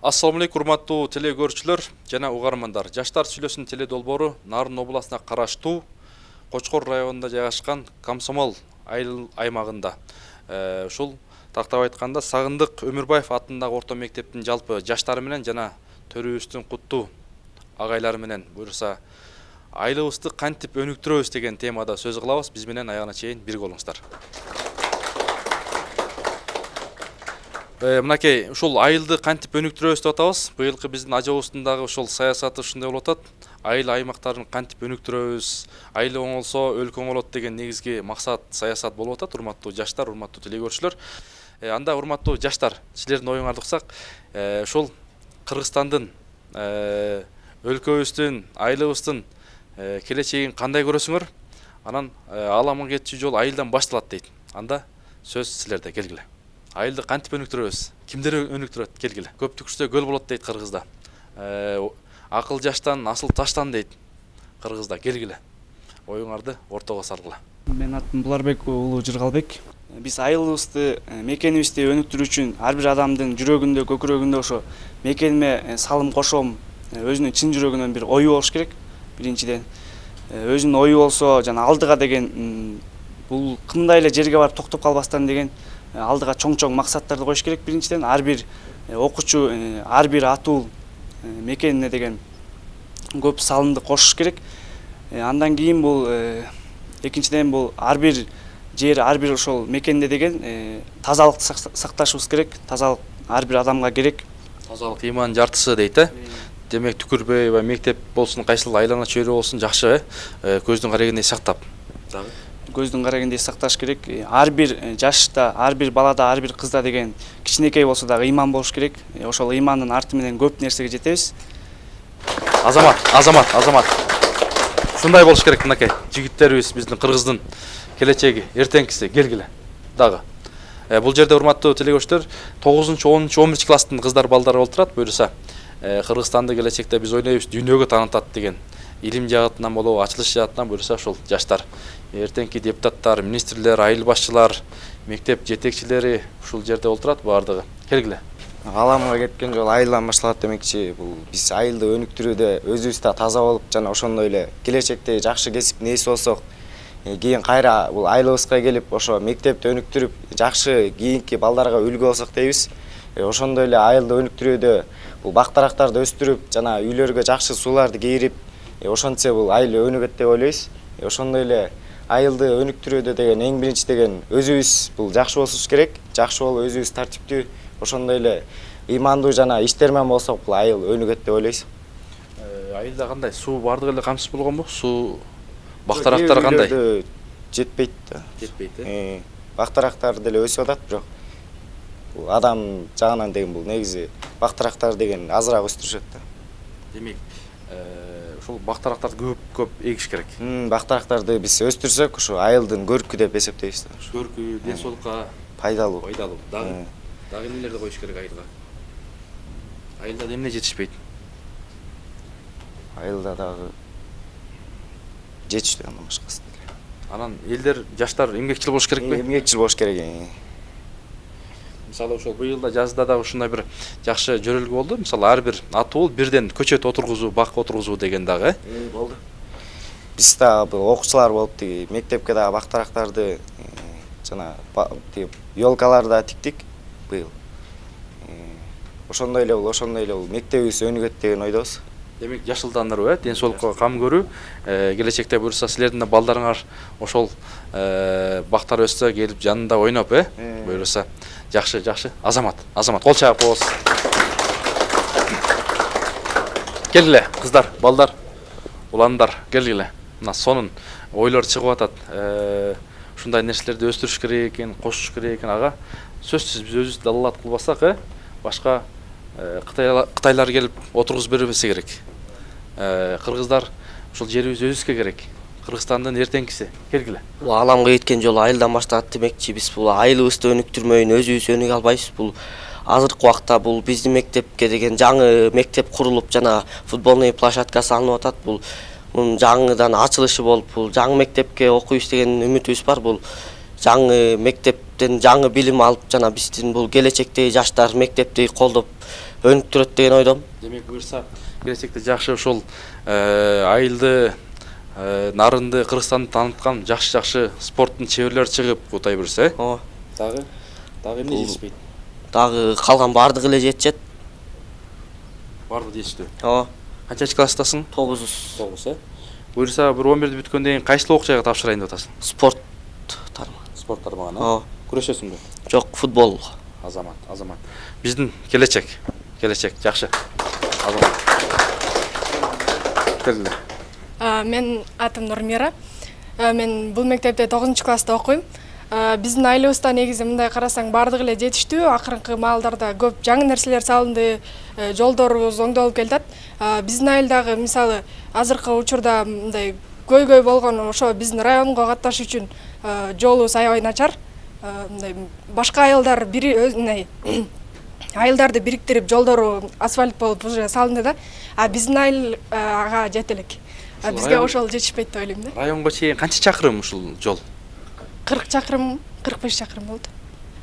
Ассаламу алейкум, урматтуу теле көрүүчүлөр жана угармандар. Жаштар сүйлөсүн теле долбоору Нарын областына караштуу Кочкор районунда жайгашкан Комсомол айыл аймагында. Ушул тактап айтканда Сагындык Өмүрбаев атындагы орто мектептин жалпы жаштары менен жана төрүбүздүн куттуу агайлары менен буюрса айылыбызды кантип өнүктүрөбүз деген темада сөз кылабыз. Биз менен аягына чейин бирге болуңуздар. Мынакей ушул айылды кантип өнүктүрөбүз деп атабыз. Быйылкы биздин ажабыбыздагы ушул саясаты ушундай болуп атат. Айыл аймактарын кантип өнүктүрөбүз, айыл оңолсо өлкө оңолот деген негизги максат, саясат болуп атат. Урматтуу жаштар, урматтуу теле көрүүчүлөр. Анда урматтуу жаштар, силердин оюңарды уксак, ушул Кыргызстандын, өлкөбүздүн, айылыбыздын келечегин кандай көрөсүңөр? Анан аламан кетчү жол айылдан башталат дейт. Анда сөз силерде, келгиле. Айылды кантип өнүктүрөбүз? Кимдер өнүктүрөт? Келгиле. Көп түкүрсө көл болот дейт Кыргызда. Акыл жаштан, асыл таштан дейт Кыргызда. Келгиле. Оюңарды ортого салгыла. Мен атым Буларбек уулу Жыргалбек. Биз айылыбызды, мекенибизди өнүктүрүү үчүн ар бир адамдын жүрөгүндө, көкүрөгүндө ошо мекениме салым кошом, өзүнүн чын жүрөгүнөн бир ою болуш керек. Биринчиден, өзүнүн ою болсо, жана алдыга деген бул кандай эле жерге барып токтоп калбастан деген алдыга чоң максаттарды коюш керек. Биринчиден, ар бир окуучу, ар бир атуу мекенине деген көп салымды кошуш керек. Андан кийин бул экинчиден бул ар бир жер, ар бир ошол мекенде деген тазалыкты сакташыбыз керек. Тазалык ар бир адамга керек. Тазалык ыймандын жартысы дейт, Демек түкүрбөй ва мектеп болсун, кайсыл айлана чөйрө болсун жакшы, көздүн карегиндей сактап. Дагы Көздүн карегиндей сакташ керек. Ар бир жашта, ар бир балада, ар бир кызда деген кичинекей болсо дагы ыйман болуш керек. Ошол ыймандын арты менен көп нерсеге жетебиз. Азамат. Ушундай болуш керек мынакей. Жигиттерибиз биздин Кыргыздын келечеги, эртеңкиси. Келгиле. Дагы. Бул жерде урматтуу теле көрүүчүлөр, 9-чы, 10-чы, 11-чи класстын кыздар балдары олтурат. Буюрса, Кыргызстанды келечекте биз ойнойбуз, дүйнөгө таанытат деген илим жаатынан болобу, ачылыш жаатынан буюрса ошол жаштар, эртеңки депутаттар, министрлер, айыл башчылар, мектеп жетекчилери ушул жерде олтурат баардыгы. Келгиле. Аламга кеткен жол айылдан башталат демекчи. Бул биз айылды өнүктүрүүдө өзүбүз да таза болуп, жана ошондой эле келечекте жакшы кесиптин ээси болсок, кийин кайра бул айылыбызга келип, ошо мектепти өнүктүрүп, жакшы кийинки балдарга үлгү болсок дейбиз. Ошондой эле айылды өнүктүрүүдө бул бактарактарды өстүрүп, жана үйлөргө жакшы сууларды кейирип, ошончо бул айыл өнүгөт деп ойлойбуз. Ошондой эле айылды өнүктүрүүдө деген эң биринчи деген өзүбүз бул жакшы болушубуз керек. Жакшы болуп, өзүбүз тартиптүү, ошондой эле ыймандуу жана иштермен болсок, бул айыл өнүгөт деп ойлойбуз. Айылда кандай? Суу бардыгы эле камсыз болгонбу? Суу бактарактар кандай? Жетпейт да. Жетпейт, Бактарактар деле өсүп атат, бирок бул адам жагынан деген бул негизи бактарактар деген азыраак өстүрүшөт да. Демек, ушул бактарактарды көп эгиш керек. Бактарактарды биз өстүрсөк, ушу айылдын көркү деп эсептейбиз да. Көркү, ден соолукка Пайдалуу. Дагы эмнелерди коюш керек айылга? Айылда эмне жетишпейт? Айылда дагы жетиштүү андан башкасы. Анан элдер, жаштар эмгекчил болуш керекпи? Эмгекчил болуш керек. Мисалы ошол быйылда жазда дагы ушундай бир жакшы жөрөлгө болду. Мисалы ар бир атуу бирден көчөт отургузуу, бак отургузуу деген дагы, Болду. Биз да бул окуучулар болуп тиги мектепке дагы бактарактарды жана тиги ёлкаларды да тиктик быйыл. Ошондой эле бул мектебибиз өнүгөт деген ойдобуз. Демек жашылдандыруу, ден соолукка кам көрүү, келечекте буюрса силердин да балдарыңар ошол бактар өссө келип жанында ойноп, буюрса жакшы. Азамат, кол чаап коебуз. Келгиле, кыздар, балдар, уландар, келгиле. Мына сонун ойлор чыгып атат. Ушундай нерселерди өстүрүш керек экен, кошуш керек экен, ага. Сөзсүз биз өзүбүз далалат кылбасак, башка Кытайлар келип отургузуп бербесе керек. Кыргыздар ушул жерибиз өзүбүзгө керек. Кыргызстандын эртеңкиси. Келгиле. Бул аламга кеткен жол айылдан башталат демекчи. Биз бул айылыбызды өнүктүрмөйүн өзүбүз өнүгө албайбыз. Бул азыркы убакта бул биздин мектепке деген жаңы мектеп курулуп, жана футбольный площадка салынып атат. Бул жаңыдан ачылышы болуп, бул жаңы мектепке окуйбуз деген үмүтүбүз бар. Бул жаңы мектептен жаңы билим алып, жана биздин бул келечектеги жаштар мектепти колдоп өнүктүрөт деген ойдомун. Демек буюрса келечекте жакшы ошол айылды нарынды Кыргызстанды тааныткан жакшы спорттун чеберлери чыгып кутай берсе. Ооба. Дагы эмне жетишпейт? Дагы калган бардыгы эле жетишет. Бардыгы жетиштүү. Ооба. Канчанчы класстасың? 9. Буюрса бир 11-ди бүткөндөн кийин кайсыл окуучайга тапшырайын деп атасың? Спорт тармагы. Спорт тармагына. Ооба. Күрөшөсүңбү? Жок, футбол. Азамат. Биздин келечек жакшы. Азамат. Келди. Мен атым Нурмира. Мен бул мектепте 9-класста окуйм. Биздин айылыбызда негизи мындай карасаң бардыгы эле жетиштүү. Акыркы маалдарда көп жаңы нерселер салынды, жолдорубуз оңдолуп келатат. Биздин айылдагы мисалы азыркы учурда мындай көйгөй болгон ошо биздин районго катташ үчүн жолубуз аябай начар. Мындай башка айылдар айылдарды бириктирип жолдору асфальт болуп уже салынды да. Биздин айыл ага жете элек. Бизге ошол жетишпейт деп ойлойм да. Районго чейин канча чакырым ушул жол? 40 чакырым, 45 чакырым болду.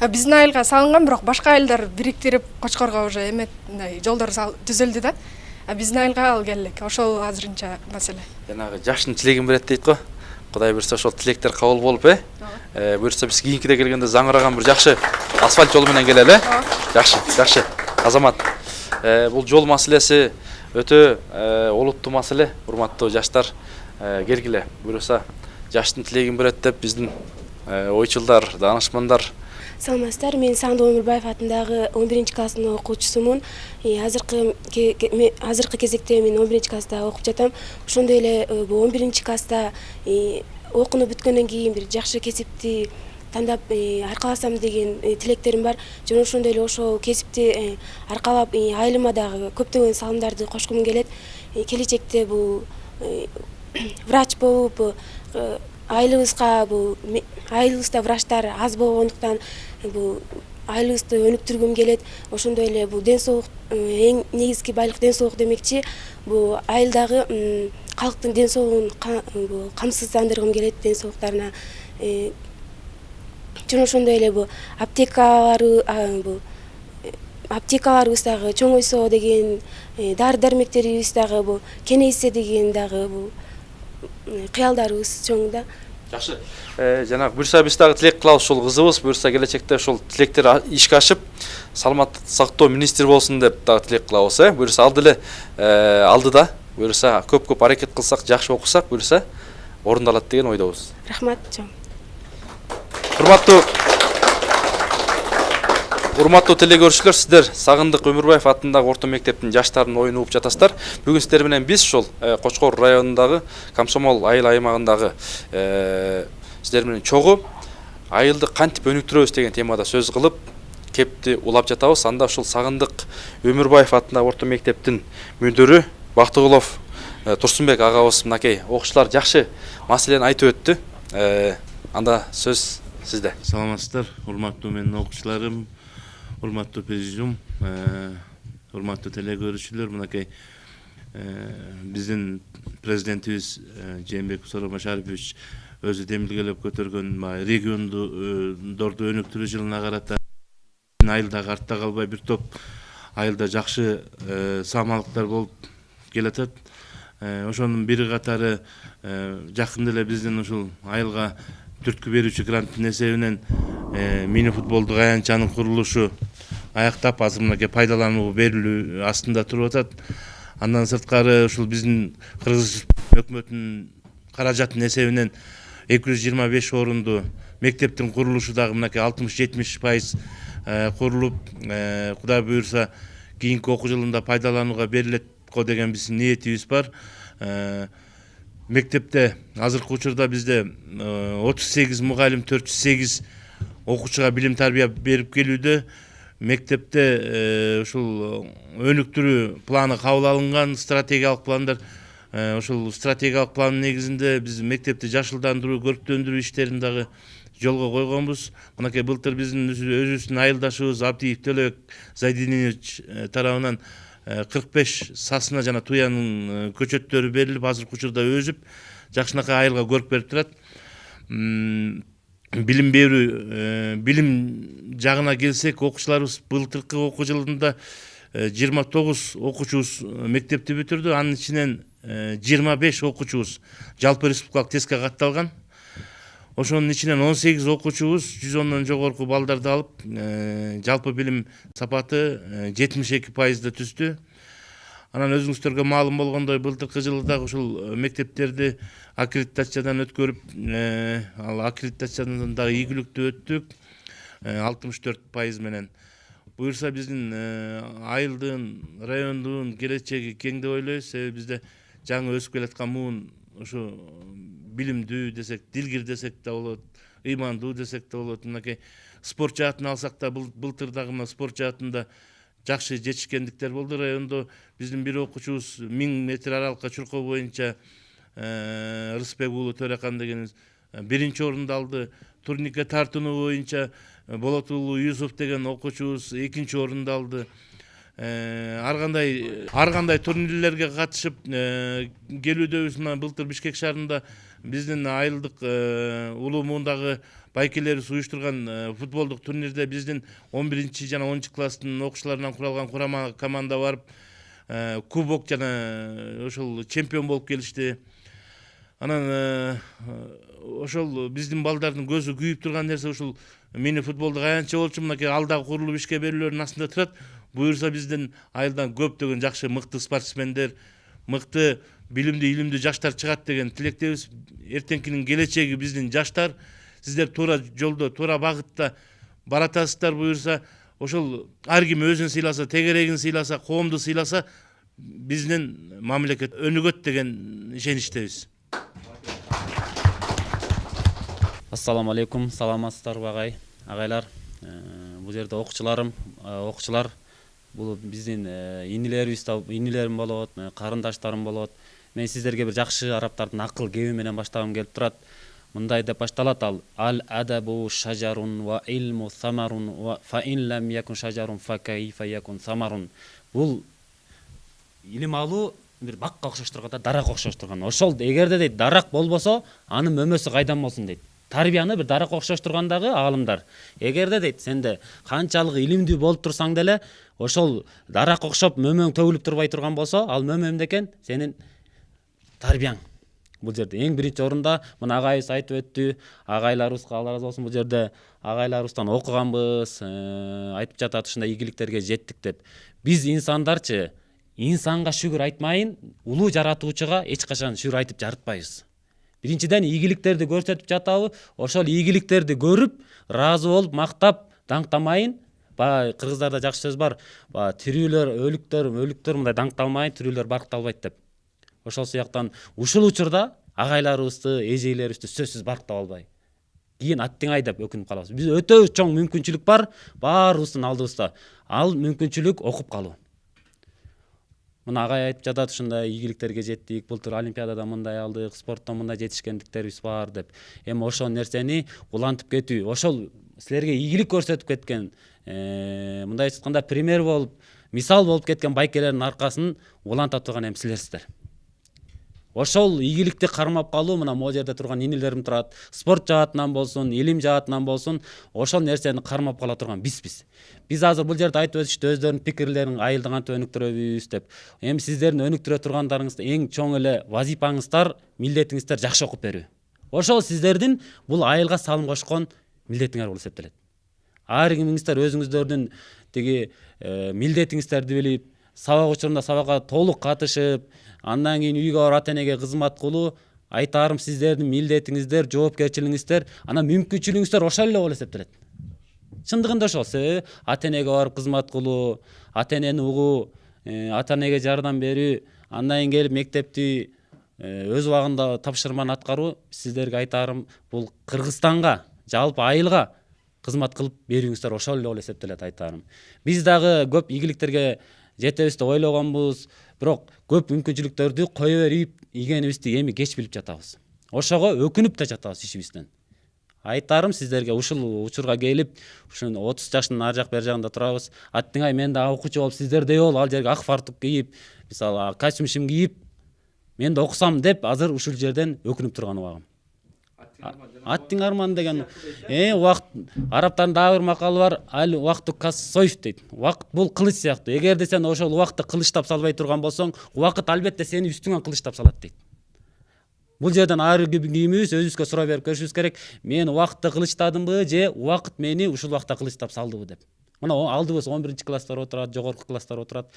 Биздин айылга салынган, бирок башка айылдар бириктирип Кочкорго уже эмет мындай жолдор түзүлдү да. Биздин айылга ал келе элек. Ошол азырынча маселе. Жанагы жаштын тилегин берет дейт го. Кудай буюрса ошол тилектер кабыл болуп, буюрса биз кийинкиде келгенде заңыраган бир жакшы асфальт жол менен келели. Жакшы. Азамат. Бул жол маселеси өтө олуттуу маселе. Урматтуу жаштар, келгиле. Буюрса жаштын тилегин берет деп биздин ойчулдар, данышмандар. Саламатсыздар, мен Сандуу Өмүрбаев атындагы 11-класстын окуучусумун. Азыркы кезекте мен 11-класста окуп жатам. Ошондой эле бул 11-класста окууну бүткөндөн кийин бир жакшы кесипти тандап аркаласам деген тилектерим бар. Жана ошондой эле ошол кесипти аркалап айылыма дагы көптөгөн салымдарды кошкум келет. Келечекте бул врач болуп айылыбызда врачтар аз болгондуктан бул айылыбызды өнүктүргүм келет. Ошондой эле бул ден соолук эң негизги байлык ден соолук демекчи. Бул айылдагы калктын ден соолугун камсыздандыргым келет, ден соолуктарына. Жана ошондой эле бул аптекаларыбыз дагы чоңойсо деген, дары дармектерибиз дагы бул кеңейсе деген дагы бул кыялдарыбыз чоң да. Жакшы. Жанагы буюрса биз дагы тилек кылабыз ушул кызыбыз, буюрса келечекте ушул тилектер ишке ашып, саламаттык сактоо министри болсун деп дагы тилек кылабыз, Буюрса ал деле алдыда, буюрса көп аракет кылсак, жакшы окусак, буюрса орундалат деген ойдобуз. Рахмат, чоң. Урматтуу телекөрүүчүлөр, сиздер Сагындык Өмүрбаев атындагы орто мектептин жаштарынын оюн угуп жатасыздар. Бүгүн сиздер менен биз ушул Кочкор районундагы Комсомол айыл аймагындагы сиздер менен чогуу айылды кантип өнүктүрөбүз деген темада сөз кылып, кепти улап жатабыз. Анда ушул Сагындык Өмүрбаев атындагы орто мектептин мүдүрү Бактыгулов Турсунбек агабыз мынакей окуучулар жакшы маселени айтып өттү. Анда сөз сизде. Саламатсыздар, урматтуу менин окуучуларым, урматтуу президиум, урматтуу телекөрүүчүлөр, мынакей биздин президентибиз Жээнбеков Сооронбай Шарипович өзү демилгелеп көтөргөн региондорду өнүктүрүү жылына карата айылдагы артта калбай бир топ айылда жакшы саамалыктар болуп келатат. Ошонун бири катары жакында эле биздин ушул айылга түрткү берүүчү гранттын эсебинен мини футболдук аянтчанын курулушу аяктап азыр мынакей пайдаланууга берилүү астында туруп атат. Андан сырткары ушул биздин Кыргыз өкмөтүнүн каражатынын эсебинен 225 орунду мектептин курулушу дагы мынакей 60-70% курулуп, Кудай буюрса кийинки окуу жылында пайдаланууга берилет го деген биздин ниетибиз бар. Мектепте азыркы учурда бизде 38 мугалим, 408 окуучуга билим тарбия берип келүүдө. Мектепте ушул өнүктүрүү планы кабыл алынган, стратегиялык пландар. Ушул стратегиялык пландын негизинде биз мектепти жашылдандыруу, көрктөндүрүү иштерин дагы жолго койгонбуз. Мынакей былтыр биздин өзүбүздүн айылдашыбыз Абдиев Төлөбек Зайдинович тарабынан 45 сасына жана туянын көчөттөрү берилип, азыркы учурда өсүп, жакшынакай айылга көрүп берип турат. Билим берүү, билим жагына келсек, окуучуларыбыз былтыркы окуу жылында 29 окуучубуз мектепти бүтүрдү. Анын ичинен 25 окуучубуз жалпы республикалык тестке катталган. Ошонун ичинен 18 окуучубуз 110дон жогорку балдарды алып, жалпы билим сапаты 72%-ды түздү. Анан өзүңүздөргө маалым болгондой, былтыркы жылы дагы ушул мектептерди аккредитациядан өткөрүп, ал аккредитациядан дагы ийгиликтүү өттүк 64% менен. Буюрса биздин айылдын, райондун келечеги кең деп ойлойбуз. Себеби бизде жаңы өсүп келаткан муун ушу билимдүү десек, дилгир десек да болот, ыймандуу десек да болот. Мынакей спорт жаатын алсак да, былтыр дагы мына спорт жаатында жакшы жетишкендиктер болду. Райондо биздин бир окуучубуз 1000 метр аралыкка чуркоо боюнча Рысбек уулу Төракан дегенибиз биринчи орунду алды. Турникке тартынуу боюнча Болот уулу Юсуф деген окуучубуз экинчи орунду алды. Ар кандай турнирлерге катышып келүүдөбүз. Мына былтыр Бишкек шаарында биздин айылдык улуу муундагы байкелерибиз уюштурган футболдук турнирде биздин 11 жана 10 класстын окуучуларынан куралган курама команда барып кубок жана ошол чемпион болуп келишти. Анан ошол биздин балдардын көзү күйүп турган нерсе ушул мини футболдук аянтча болчу. Мынакей алдагы курулуп ишке берүүлөрдүн астында турат. Буюрса биздин айылдан көптөгөн жакшы мыкты спортсмендер, мыкты билимдүү илимдүү жаштар чыгат деген тилектебиз. Эртеңкинин келечеги биздин жаштар. Сиздер туура жолдо, туура багытта баратасыздар. Буюрса ошол ар ким өзүн сыйласа, тегерегин сыйласа, коомду сыйласа, биздин мамлекет өнүгөт деген ишеничтебиз. Ассаламу алейкум, саламатсыздарбы агайлар. Бул жерде окуучулар, бул биздин инилерим болот, карындаштарым болот. Мен сиздерге бир жакшы арабтардын акыл кеби менен баштагым келип турат. Мындай деп башталат ал адабу шажарун ва илму самарун ва фа ин лам якун шажарун фа кайфа якун самарун. Бул илим алуу бир бакка окшош турганда, даракка окшош турган. Ошол эгерде дейт дарак болбосо, анын мөмөсү кайдан болсун дейт. Тарбияны бир даракка окшош тургандагы аалымдар. Эгерде дейт сенде канчалык илимдүү болуп турсаң деле, ошол даракка окшоп мөмөң төгүлүп турбай турган болсо, ал мөмө эмне экен? Сенин тарбияң. Бул жерде эң биринчи орунда мына агайыбыз айтып өттү. Агайларыбызга Алла ыраазы болсун, бул жерде агайларыбыздан окуганбыз, айтып жатат ушундай ийгиликтерге жеттик деп. Биз инсандарчы, инсанга шүгүр айтмайын, улуу жаратуучуга эч качан шүгүр айтып жарытпайбыз. Биринчиден ийгиликтерди көрсөтүп жатабы, ошол ийгиликтерди көрүп, ыраазы болуп, мактап, даңктамайын. Кыргыздарда жакшы сөз бар. Тирүүлөр, өлүктөр мындай даңкталмайын, тирүүлөр баркталбайт деп. Ошол сыяктан ушул учурда агайларыбызды, эжейлерибизди сөзсүз барктап албай, кийин аттиңай деп өкүнүп калабыз. Биз өтө чоң мүмкүнчүлүк бар баарыбыздын алдыбызда. Ал мүмкүнчүлүк окуп калуу. Мына агай айтып жатат, ушундай ийгиликтерге жеттик, былтыр олимпиадада мындай алдык, спортто мындай жетишкендиктерибиз бар деп. Эми ошол нерсени улантып кетүү, ошол силерге ийгилик көрсөтүп кеткен, мындай айтканда пример болуп, мисал болуп кеткен байкелердин аркасын уланта турган эми силерсиздер. Ошол ийгиликти кармап калуу, мына могу жерде турган инилерим турат, спорт жаатынан болсун, илим жаатынан болсун, ошол нерсени кармап кала турган бизбиз. Биз азыр бул жерде айтып өтүштү, өздөрүнүн пикирлерин айылды кантип өнүктүрөбүз деп. Эми сиздердин өнүктүрө тургандарыңыз эң чоң эле вазипаңыздар, милдетиңиздер жакшы окуп берүү. Ошол сиздердин бул айылга салым кошкон милдетиңер болуп эсептелет. Ар кимиңиздер өзүңүздөрдүн тиги милдетиңиздерди билип, сабак учурунда сабакка толук катышып, андан кийин үйгө барып ата-энеге кызмат кылуу, айтарым сиздердин милдетиңиздер, жоопкерчилигиңиздер, анан мүмкүнчүлүгүңүздөр ошол эле болуп эсептелет. Чындыгында ошол. Себеби ата-энеге барып кызмат кылуу, ата-энени угуу, ата-энеге жардам берүү, андан кийин келип мектепти өз убагында тапшырманы аткаруу, сиздерге айтарым, бул Кыргызстанга, жалпы айылга кызмат кылып берүүңүздөр ошол эле болуп эсептелет айтарым. Биз дагы көп ийгиликтерге жетебиз деп ойлогонбуз, бирок көп мүмкүнчүлүктөрдү кое берип ийгенибизди эми кеч билип жатабыз. Ошого өкүнүп да жатабыз ишибизден. Айтарым сиздерге ушул учурга келип, ушун 30 жаштын ар жак бер жагында турабыз. Аттиңай мен да окуучу болуп, сиздердей болуп, ал жерге ак фартук кийип, мисалы костюм кийип, мен да окусам деп азыр ушул жерден өкүнүп турган убагым. аттың арманы деген убакыт арабтардын дагы бир макалы бар, ал убакыт кассойф дейт. Убакыт бул кылыч сыяктуу. Эгерде сен ошол убакытты кылычтап салбай турган болсоң, убакыт албетте сени үстүңөн кылычтап салат дейт. Бул жерден ар кимибиз өзүбүзгө суроо берип көрүшүбүз керек. Мен убакытты кылычтадымбы же убакыт мени ушул убакытта кылычтап салдыбы деп. Мына алдыбыз 11-класстар отурат, жогорку класстар отурат.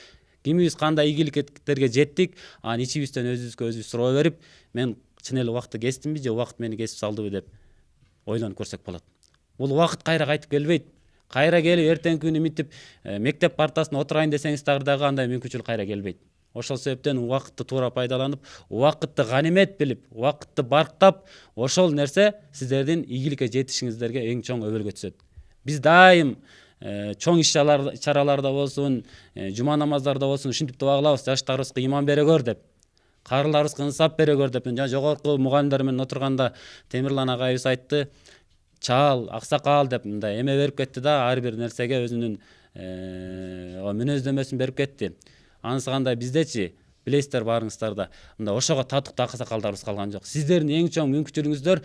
Кимибиз кандай ийгиликтерге жеттик, анан ичибизден өзүбүзгө өзүбүз суроо берип, мен чын эле убакытты кестимби же убакыт мени кесип салдыбы деп ойлонуп көрсөк болот. Бул убакыт кайра кайтып келбейт. Кайра келип эртеңки күнү мынтип мектеп партасына отурайын десеңиз дагы андай мүмкүнчүлүк кайра келбейт. Ошол себептен убакытты туура пайдаланып, убакытты ганимет билип, убакытты барктап, ошол нерсе сиздердин ийгиликке жетишиңиздерге эң чоң өбөлгө түшөт. Биз дайым чоң иш-чараларда болсун, жума намаздарда болсун ушинтип дуа кылабыз, жаштарыбызга иман бере көр деп, карыларыбызга ынсап бере көр деп. Жана жогорку мугалимдер менен отурганда Темирлан агайыбыз айтты, чал, аксакал деп мындай эме берип кетти да, ар бир нерсеге өзүнүн мүнөздөмөсүн берип кетти. Анысы кандай биздечи, билесиздер баарыңыздарда, мындай ошого татыктуу аксакалдарыбыз калган жок. Сиздердин эң чоң мүмкүнчүлүгүңүздөр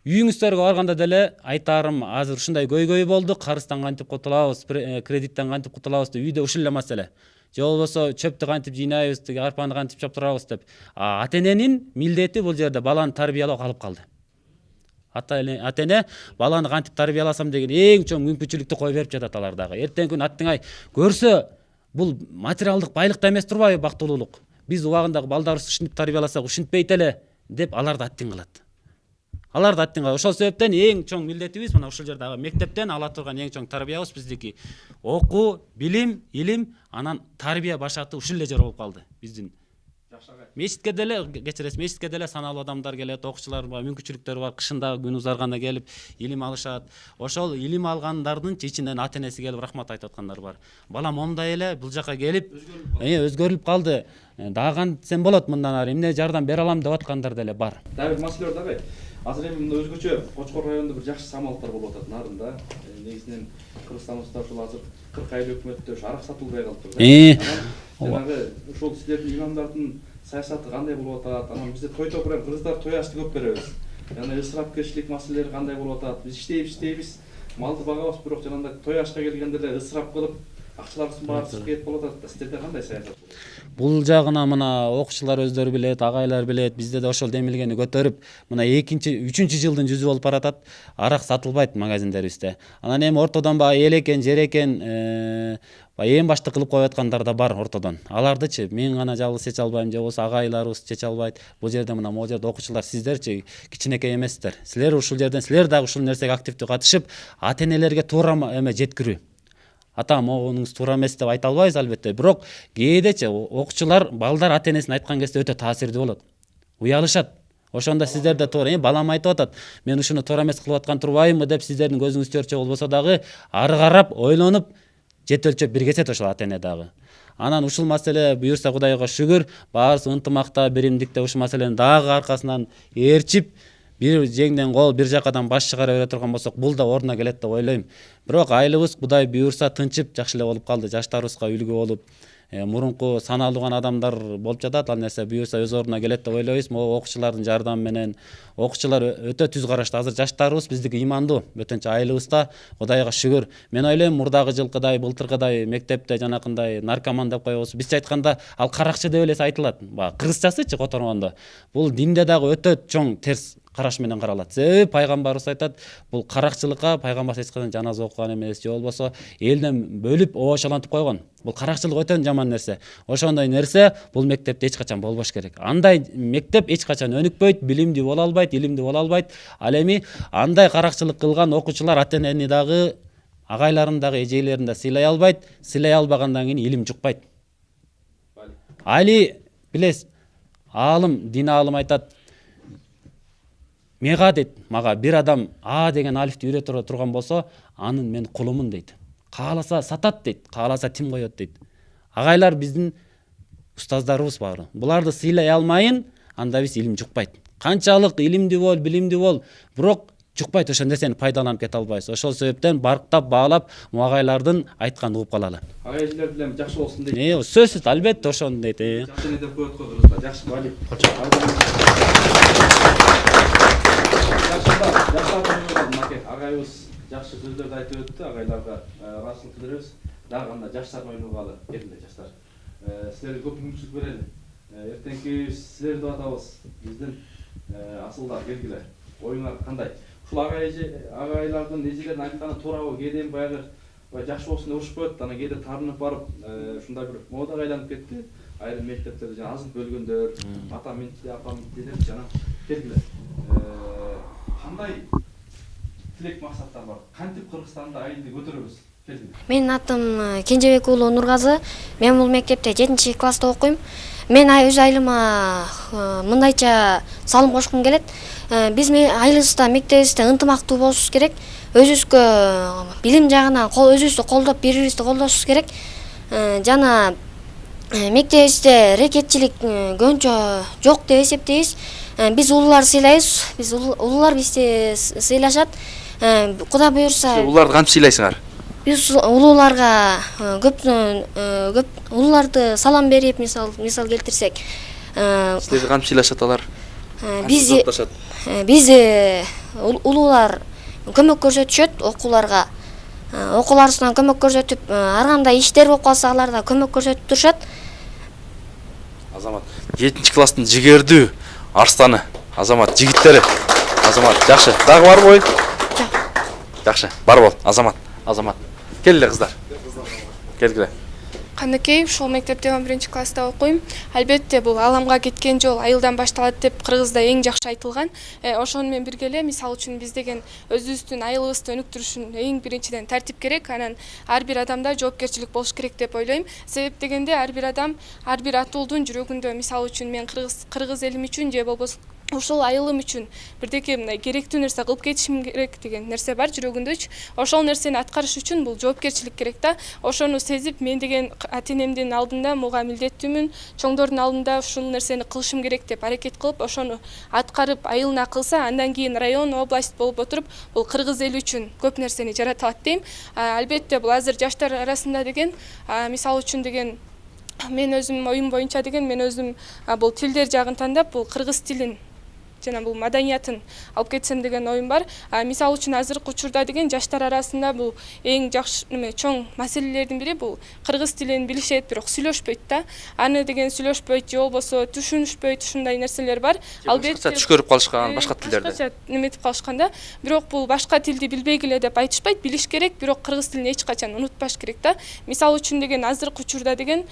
үйүңүздөргө барганда деле айтарым, азыр ушундай көйгөй болду, карыздан кантип кутулабыз, кредиттен кантип кутулабыз деп үйдө ушул эле маселе. Же болбосо чөптү кантип жыйнайбыз, арпаны кантип чоптурабыз деп. Ата-эненин милдети бул жерде баланы тарбиялоо калып калды. Ата-эне баланы кантип тарбияласам деген эң чоң мүмкүнчүлүктү кое берип жатат алар дагы. Эртеңки күнү аттыңай көрсө, бул материалдык байлыкта эмес турбайбы бактылуулук. Биз убагында балдарыбызды ушинтип тарбияласак, ушинтпейт эле деп алар да аттың кылат. Алар да аттың кылат. Ошол себептен эң чоң милдетибиз мына ушул жердагы мектептен ала турган эң чоң тарбиябыз биздики. Окуу, билим, илим, анан тарбия башаты ушул эле жер болуп калды биздин. Мечитке деле, кечиресиз, мечитке деле саналуу адамдар келет, окуучулар бар, мүмкүнчүлүктөр бар, кышында күн узарганда келип илим алышат. Ошол илим алгандардын ичинен ата-энеси келип рахмат айтып аткандар бар. Балам мондай эле бул жака келип өзгөрүлүп калды. Дагы кантсем болот мындан ары, эмне жардам бере алам деп аткандар деле бар. Дагы бир маселе бар дагы. Азыр эми мында өзгөчө Кочкор районунда бир жакшы самалыктар болуп атат нарында. Негизинен Кыргызстаныбызда ушул азыр 40 айлы өкмөттө арак сатылбай калыптыр да. Жанагы ушул силердин имамдардын саясаты кандай болуп атат? Анан бизде той топурам кыргыздар той ашты көп беребиз. Жана ысырапкерчилик маселелери кандай болуп атат? Биз иштейбиз, малды багабыз, бирок жанагы той ашка келгенде эле ысырап кылып, акчаларыбыздын баары чыгып кетип болуп атат. Сиздерде кандай саясат болот? Бул жагына мына окуучулар өздөрү билет, агайлар билет. Бизде да ошол демилгени көтөрүп, мына 2-3 жылдын жүзү болуп баратат. Арак сатылбайт магазиндерибизде. Анан эми ортодон баягы эл экен, жер экен, эң башты кылып коюп аткандар да бар ортодон. Алардычы мен гана жалгыз чече албайм, же болбосо агайларыбыз чече албайт. Бул жерде мына могу жерде окуучулар сиздерчи кичинекей эмессиздер. Силер ушул жерден силер дагы ушул нерсеге активдүү катышып, ата-энелерге туура эме жеткирүү. Ата могунуңуз туура эмес деп айта албайбыз албетте, бирок кээдечи окуучулар балдар ата-энесин айткан кезде өтө таасирдүү болот. Уялышат. Ошондо сиздер да туура, балам айтып атат, мен ушуну туура эмес кылып аткан турбаймынбы деп сиздердин көзүңүз төрчө болбосо дагы ары карап ойлонуп жет өлчөп бир кетет ошол ата-эне дагы. Анан ушул маселе буюрса Кудайга шүгүр, баарыбыз ынтымакта, биримдикте ушул маселени дагы аркасынан ээрчип, бир жеңден кол, бир жакадан баш чыгара бере турган болсок, бул да ордуна келет деп ойлойм. Бирок айылыбыз Кудай буюрса тынчып, жакшы эле болуп калды. Жаштарыбызга үлгү болуп, мурунку саналган адамдар болуп жатат. Ал нерсе буюрса өз ордуна келет деп ойлойбуз. Могу окуучулардын жардамы менен, окуучулар өтө түз карашты. Азыр жаштарыбыз биздики имандуу, бөтөнчө айылыбызда Кудайга шүгүр. Мен ойлойм, мурдагы жылкыдай, былтыркыдай мектепте жанакындай наркоман деп коебуз. Бизче айтканда, ал каракчы деп эле айтылат. Кыргызчасычы которгондо. Бул динде дагы өтө чоң терс караш менен каралат. Себеби пайгамбарыбыз айтат, бул каракчылыкка пайгамбар эч качан жаназа окуган эмес, же болбосо элден бөлүп обочалантып койгон. Бул каракчылык өтө жаман нерсе. Ошондой нерсе бул мектепте эч качан болбош керек. Андай мектеп эч качан өнүкпөйт, билимдүү боло албайт, илимдүү боло албайт. Ал эми андай каракчылык кылган окуучулар ата-энени дагы, агайларын дагы, эжейлерин да сыйлай албайт. Сыйлай албагандан кийин илим жукпайт. Али билесиз, аалым, дин аалым айтат, мега дейт, мага бир адам А деген алифти үйрөтө турган болсо, анын мен кулумун дейт. Кааласа сатат дейт, кааласа тим коет дейт. Агайлар биздин устаздарыбыз баары. Буларды сыйлай алмайын, анда биз илим жукпайт. Канчалык илимдүү бол, билимдүү бол, бирок жукпайт, ошол нерсени пайдаланып кете албайбыз. Ошол себептен барктап, баалап, агайлардын айтканын угуп калалы. Агайлар билем жакшы болсун дейт. Сөзсүз, албетте ошону дейт. Жакшы деп коет го кыргыздар. Жакшы, Вали. агайыбыз жакшы сөздөрдү айтып өттү. Агайларга ыраазычылык билдиребиз. Дагы кандай жаштар ойногалы келгиле жаштар. Силерге көп мүмкүнчүлүк берели. Эртеңки силерди деп атабыз. Биздин асылдар келгиле. Оюңар кандай? Ушул агайлардын эжелердин айтканы туурабы? Кээде баягы жакшы болсун деп урушпойт, анан кээде тарынып барып, ушундай бир модага айланып кетти. Айрым мектептерде жана азыр бөлгөндөр, ата ментти, апа ментти деп жана келгиле. Кандай тилек максаттар бар? Кантип Кыргызстанда айылды көтөрөбүз? Келгиле. Менин атым Кенжебек уулу Нургазы. Мен бул мектепте 7-класста окуйм. Мен өз айылыма мындайча салым кошкум келет. Биз айылыбызда, мектебибизде ынтымактуу болушубуз керек. Өзүбүзгө билим жагынан өзүбүздү колдоп, бири-бирибизди колдошубуз керек. Жана мектебибизде рекетчилик көбүнчө жок деп эсептейбиз. Биз улуулар сыйлайбыз, улуулар бизди сыйлашат. Кудай буюрса, Улууларды кантип сыйлайсыңар? биз улууларга көп улууларды салам берип, мисал келтирсек, Силерди кантип сыйлашат алар? биз улуулар көмөк көрсөтүшөт окууларга. Окууларыбыздан көмөк көрсөтүп, ар кандай иштер болуп калса аларда көмөк көрсөтүп турушат. Азамат 7-класстын жигердүү арстаны, Азамат жигиттери. Азамат жакшы. Дагы барбы ой? Жакшы. Бар бол, Азамат. Келгиле кыздар. Келгиле. Каныкей, ушул мектепте 11-класста окуйм. Албетте бул аламга кеткен жол айылдан башталат деп Кыргызда эң жакшы айтылган. Ошону менен бирге эле, мисалы үчүн биз деген өзүбүздүн айылыбызды өнүктүрүш үчүн эң биринчиден тартип керек, анан ар бир адамда жоопкерчилик болуш керек деп ойлойм. Себеп дегенде ар бир адам, ар бир атуулдун жүрөгүндө, мисалы үчүн мен кыргыз элим үчүн же болбосо ошол айылым үчүн бирдеке мындай керектүү нерсе кылып кетишим керек деген нерсе бар жүрөгүндөчү. Ошол нерсени аткарыш үчүн бул жоопкерчилик керек да. Ошону сезип, мен деген ата-энемдин алдында муга милдеттүүмүн, чоңдордун алдында ушул нерсени кылышым керек деп аракет кылып, ошону аткарып айылына кылса, андан кийин район, область болуп отуруп, бул кыргыз эли үчүн көп нерсени жарата алат дейм. Албетте бул азыр жаштар арасында деген, мисалы үчүн деген мен өзүм оюм боюнча деген мен өзүм бул тилдер жагын тандап, бул кыргыз тилин жана бул маданиятын алып кетсем деген оюм бар. Мисалы үчүн азыркы учурда деген жаштар арасында бул эң жакшы чоң маселелердин бири бул кыргыз тилин билишет, бирок сүйлөшпөйт да. Аны деген сүйлөшпөйт же болбосо түшүнүшпөйт, ушундай нерселер бар. Албетте түшкөрүп калышкан башка тилдерди. Башкача неметип калышкан да. Бирок бул башка тилди билбегиле деп айтышпайт, билиш керек, бирок кыргыз тилин эч качан унутпаш керек да. Мисалы үчүн деген азыркы учурда деген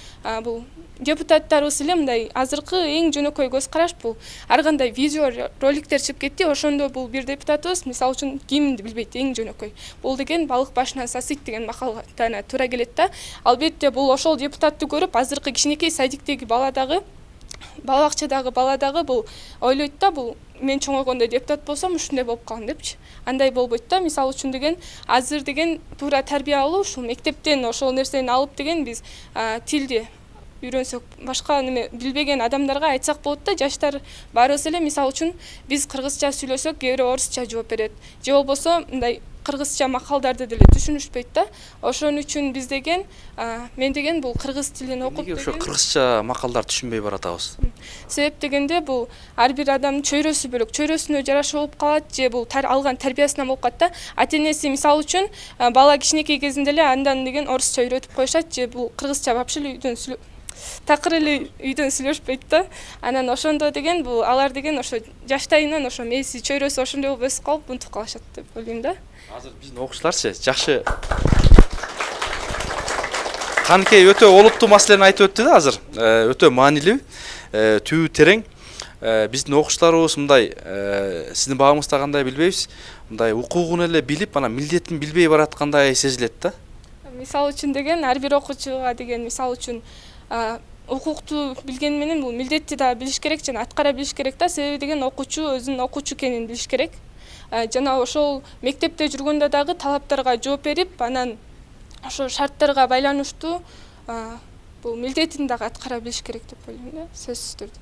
бул депутаттарыбыз эле мындай азыркы эң жөнөкөй көз караш бул ар кандай видео роликтер чыгып кетти. Ошондо бул бир депутатыбыз мисалы үчүн гимнди билбейт, эң жөнөкөй. Бул деген балык башынан сасыйт деген макалга туура келет да. Албетте бул ошол депутатты көрүп азыркы кичинекей садиктеги бала дагы, балабакчадагы бала дагы бул ойлойт да, бул мен чоңойгондо депутат болсом ушундай болуп калам депчи. Андай болбойт да. Мисалы үчүн деген азыр деген туура тарбия алуу, ушул мектептен ошол нерсени алып деген биз тилди үйрөнсөк, башка билбеген адамдарга айтсак болот да. Жаштар баарыбыз эле мисалы үчүн биз кыргызча сүйлөсөк, кээ бирөө орусча жооп берет. Же болбосо мындай кыргызча макалдарды деле түшүнүшпөйт да. Ошон үчүн биз деген мен деген бул кыргыз тилин окуп деген ошо кыргызча макалдар түшүнбөй баратабыз. Себеп дегенде бул ар бир адамдын чөйрөсү бөлөк, чөйрөсүнө жараша болуп калат же бул алган тарбиясынан болуп калат да. Ата-энеси мисалы үчүн бала кичинекей кезинде эле андан деген орусча үйрөтүп коюшат же бул кыргызча вообще үйдөн такыр эле үйдөн сүйлөшпөйт да. Анан ошондо деген бул алар деген ошо жаштайынан ошо мээси чөйрөсү ошондой болуп өсүп калып унутуп калышат деп ойлойм да. Азыр биздин окуучуларчы жакшы Каныкей өтө олуттуу маселени айтып өттү да азыр. Өтө маанилүү, түбү терең. Биздин окуучуларыбыз мындай сиздин багыңызда кандай билбейбиз. Мындай укугун эле билип, анан милдетин билбей бараткандай сезилет да. Мисалы үчүн деген ар бир окуучуга деген мисалы үчүн укукту билген менен бул милдетти да билиш керек жана аткара билиш керек да. Себеби деген окуучу өзүнүн окуучу экенин билиш керек. Жана ошол мектепте жүргөндө дагы талаптарга жооп берип, анан ошол шарттарга байланыштуу бул милдетин дагы аткара билиш керек деп ойлойм да, сөзсүз түрдө.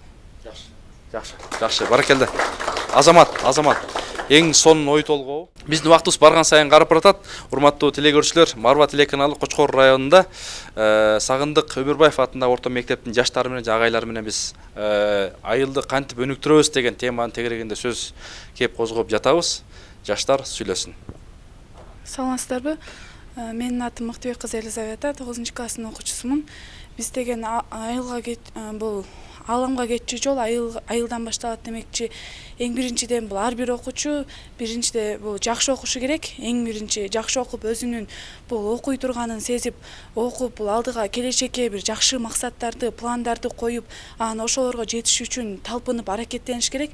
Жакшы. Баракелде. Азамат. эң сонун ой толгоо. Биздин убактыбыз барган сайын карап баратат. Урматтуу телекөрүүчүлөр, Марва телеканалы Кочкор районунда Сагындык Өмүрбаев атындагы орто мектептин жаштары менен, агайлары менен биз айылды кантип өнүктүрөбүз деген теманын тегерегинде сөз кеп козгоп жатабыз. Жаштар сүйлөсүн. Саламатсыздарбы? Менин атым Мыктыбек кызы Елизавета, 9 класстын окуучусумун. Биз деген бул ааламга кетчү жол айылдан башталат демекчи. Эң биринчиден бул ар бир окуучу биринчиде бул жакшы окушу керек. Эң биринчи жакшы окуп өзүнүн бул окуй турганын сезип, окуп бул алдыга келечекке бир жакшы максаттарды, пландарды коюп, анан ошолорго жетиш үчүн талпынып аракеттениш керек.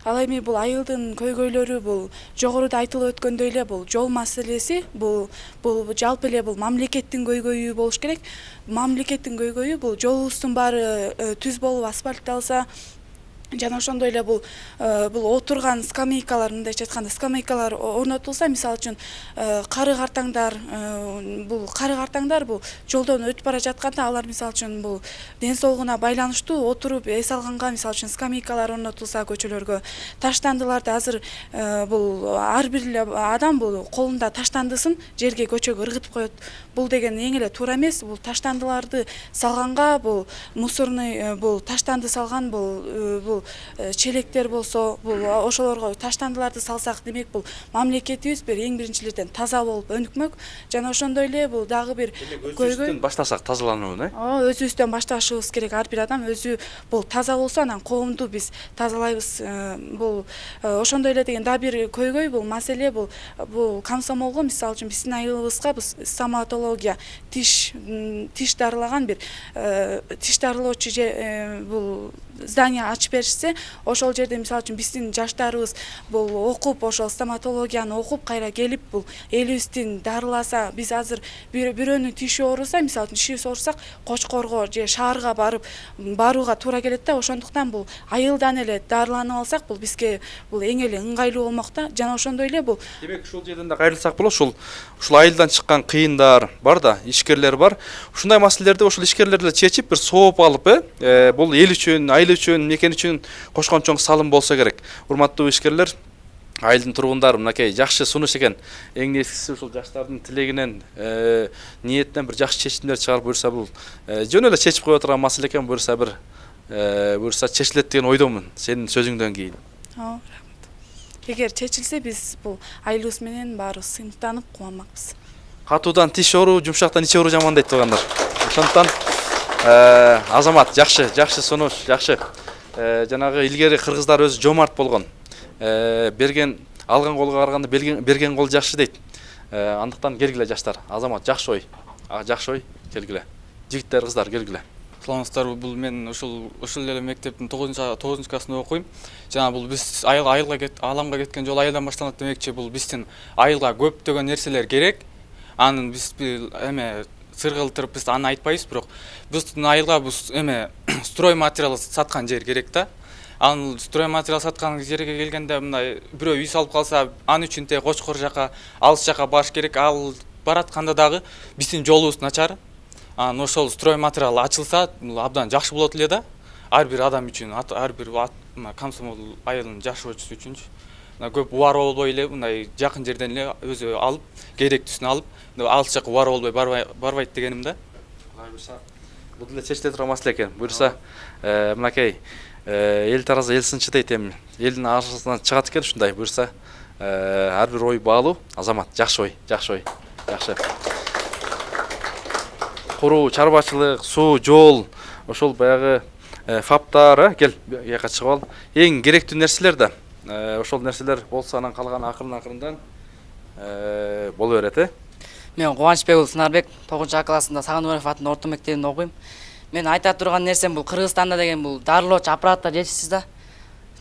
Ал эми бул айылдын көйгөйлөрү бул жогоруда айтылып өткөндөй эле бул жол маселеси, бул жалпы эле бул мамлекеттин көйгөйү болуш керек. Мамлекеттин көйгөйү бул жолубуздун баары түз болуп асфальтталса, жана ошондой эле бул отурган скамейкалар, мындайча айтканда скамейкалар орнотулса, мисалы үчүн кары картаңдар бул жолдон өтүп бара жатканда алар мисалы үчүн бул ден соолугуна байланыштуу отуруп эс алганга мисалы үчүн скамейкалар орнотулса көчөлөргө, таштандыларды азыр бул ар бир адам бул колунда таштандысын жерге көчөгө ыргытып коет. Бул деген эң эле туура эмес. Бул таштандыларды салганга бул мусорный бул таштанды салган бул челектер болсо, бул ошолорго таштандыларды салсак, демек бул мамлекетибиз бир эң биринчилерден таза болуп өнүкмөк. Жана ошондой эле бул дагы бир Өзүбүздөн баштасак тазаланууну, өзүбүздөн башташыбыз керек. Ар бир адам өзү бул таза болсо, анан коомду биз тазалайбыз. Бул ошондой эле деген дагы бир көйгөй, бул маселе бул комсомолго, мисалы үчүн биздин айылыбызга биз стоматология, тиш дарылаган бир тиш дарылоочу бул здание ачып беришсе, ошол жерде мисалы үчүн биздин жаштарыбыз бул окуп, ошол стоматологияны окуп кайра келип бул элибиздин дарыласа, биз азыр бирөөнүн тиши ооруса, мисалы үчүн тишибиз оорусак, Кочкорго же шаарга барууга туура келет да. Ошондуктан бул айылдан эле дарыланып алсак, бул бизге бул эң эле ыңгайлуу болмок да. Жана ошондой эле бул демек ушул жерден да кайрылсак болот. Ушул айылдан чыккан кыйындар бар да, ишкерлер бар. Ушундай маселелерди ошол ишкерлер эле чечип, бир сооп алып, бул эл үчүн, айыл үчүн, мекен үчүн кошкон чоң салым болсо керек. Урматтуу ишкерлер, айылдын тургундары, мынакей жакшы сунуш экен. Эң нечкиси ушул жаштардын тилегинен, ниетинен бир жакшы чечимдер чыгарып буюрса, бул жөн эле чечип кое турган маселе экен, буюрса чечилет деген ойдомун сенин сөзүңдөн кийин. рахмат. Эгер чечилсе, биз бул айылыбыз менен баарыбыз сыймыктанып кубанмакпыз. Катуудан тиш оору, жумшактан ич оору жаман дейт туугандар. Ошондуктан Азамат жакшы сунуш, жакшы. Жанагы илгери кыргыздар өзү жомарт болгон. Алган колго караганда берген кол жакшы дейт. Андыктан келгиле жаштар. Азамат жакшы ой, келгиле. Жигиттер, кыздар, келгиле. Саламатсыздарбы? Бул мен ушул эле мектептин 9 классында окуйм. Жана бул биз ааламга кеткен жол айылдан башталат демекчи, бул биздин айылга көптөгөн нерселер керек. Анын биз сыргылтырып биз аны айтпайбыз, бирок биздин айылга строй материал саткан жер керек да. Анын строй материал саткан жерге келгенде мындай бирөө үй салып калса, аны үчүн Кочкор жака, алыс жака барыш керек. Ал баратканда дагы биздин жолубуз начар. Анан ошол строй материал ачылса, абдан жакшы болот эле да. Ар бир адам үчүн, ар бир комсомол айылынын жашоочусу үчүнчү. Көп убар болбой эле, мындай жакын жерден эле өзү алып, керектүүсүн алып, алыс жака убар болбой барбайт дегеним да. Бул деле чечиле турган маселе экен. Буюрса, мынакей эл тараза эл сынчы дейт, эми элдин арасынан чыгат экен ушундай. Буюрса, ар бир ой баалуу. Азамат жакшы ой. Куруу, чарбачылык, суу, жол, ошол баягы фаптар, кел жака чыгып ал. Эң керектүү нерселер да. Ошол нерселер болсо, анан калган акырындан боло берет. Мен Кубанычбек уулу Сынарбек, 9 классында Сагындык атындагы орто мектебинде окуйм. Мен айта турган нерсем бул Кыргызстанда деген бул дарылоочу аппараттар жетишсиз да.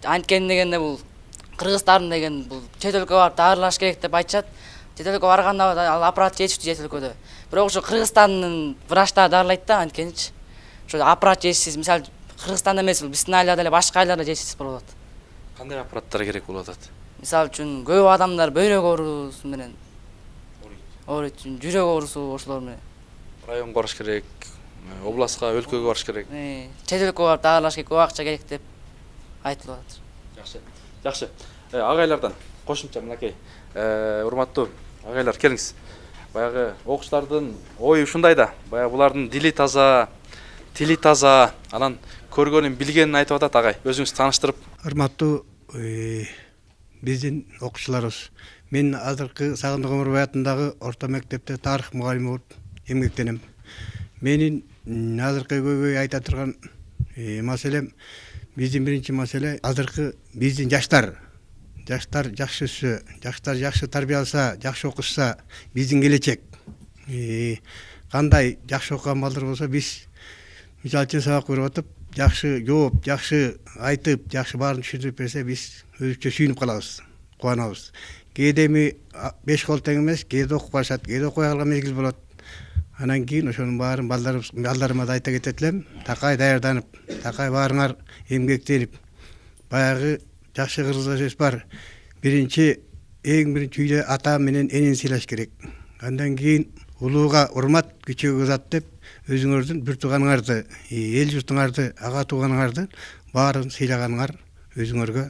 Анткени дегенде бул кыргыздардын деген бул чет өлкөгө барып дарылаш керек деп айтышат. Чет өлкөгө барганда ал аппарат жетиштүү чет өлкөдө. Бирок ошо Кыргызстандын врачтары даарылайт да, анткеничи. Ошо аппарат жетишсиз, мисалы Кыргызстанда эмес, биздин айларда эле башка айларда жетишсиз болуп атат. Кандай аппараттар керек болуп атат? Мисалы үчүн көп адамдар бөйрөк оорусу менен ооруйт, жүрөк оорусу ошолор менен. Районго барыш керек, областка, өлкөгө барыш керек. Чет өлкөгө барып даарылаш керек, көп акча керек деп айтылып атат. Жакшы. Агайлардан кошумча мынакей. Урматтуу агайлар, келиңиз. Баягы окуучулардын ою ушундай да. Баягы булардын дили таза, тили таза, анан көргөнүн билгенин айтып атат агай. Өзүңүз тааныштырып. Урматтуу биздин окуучуларыбыз. Мен азыркы Сагындык Омурбай атындагы орто мектепте тарых мугалими болуп эмгектенем. Менин азыркы көйгөй айта турган маселем, биздин биринчи маселе азыркы биздин жаштар жакшы өссө, жаштар жакшы тарбияласа, жакшы окушса, биздин келечек. Кандай жакшы окуган балдар болсо, биз мисалы үчүн сабак берип атып, жакшы жооп, жакшы айтып, жакшы баарын түшүндүрүп берсе, биз өзүбүзчө сүйүнүп калабыз, кубанабыз. Кээде эми 5 кол тең эмес, кээде окуп калышат, кээде окубай калган мезгил болот. Анан кийин ошонун баарын балдарыма да айта кетет элем, такай даярданып, такай баарыңар эмгектенип, баягы жакшы кыргызга сөз бар. Эң биринчи үйдө ата менен энени сыйлаш керек. Андан кийин улууга урмат, кичүүгө ызат деп, өзүңөрдүн бир тууганыңарды, эл журтуңарды, ага тууганыңарды баарын сыйлаганыңар өзүңөргө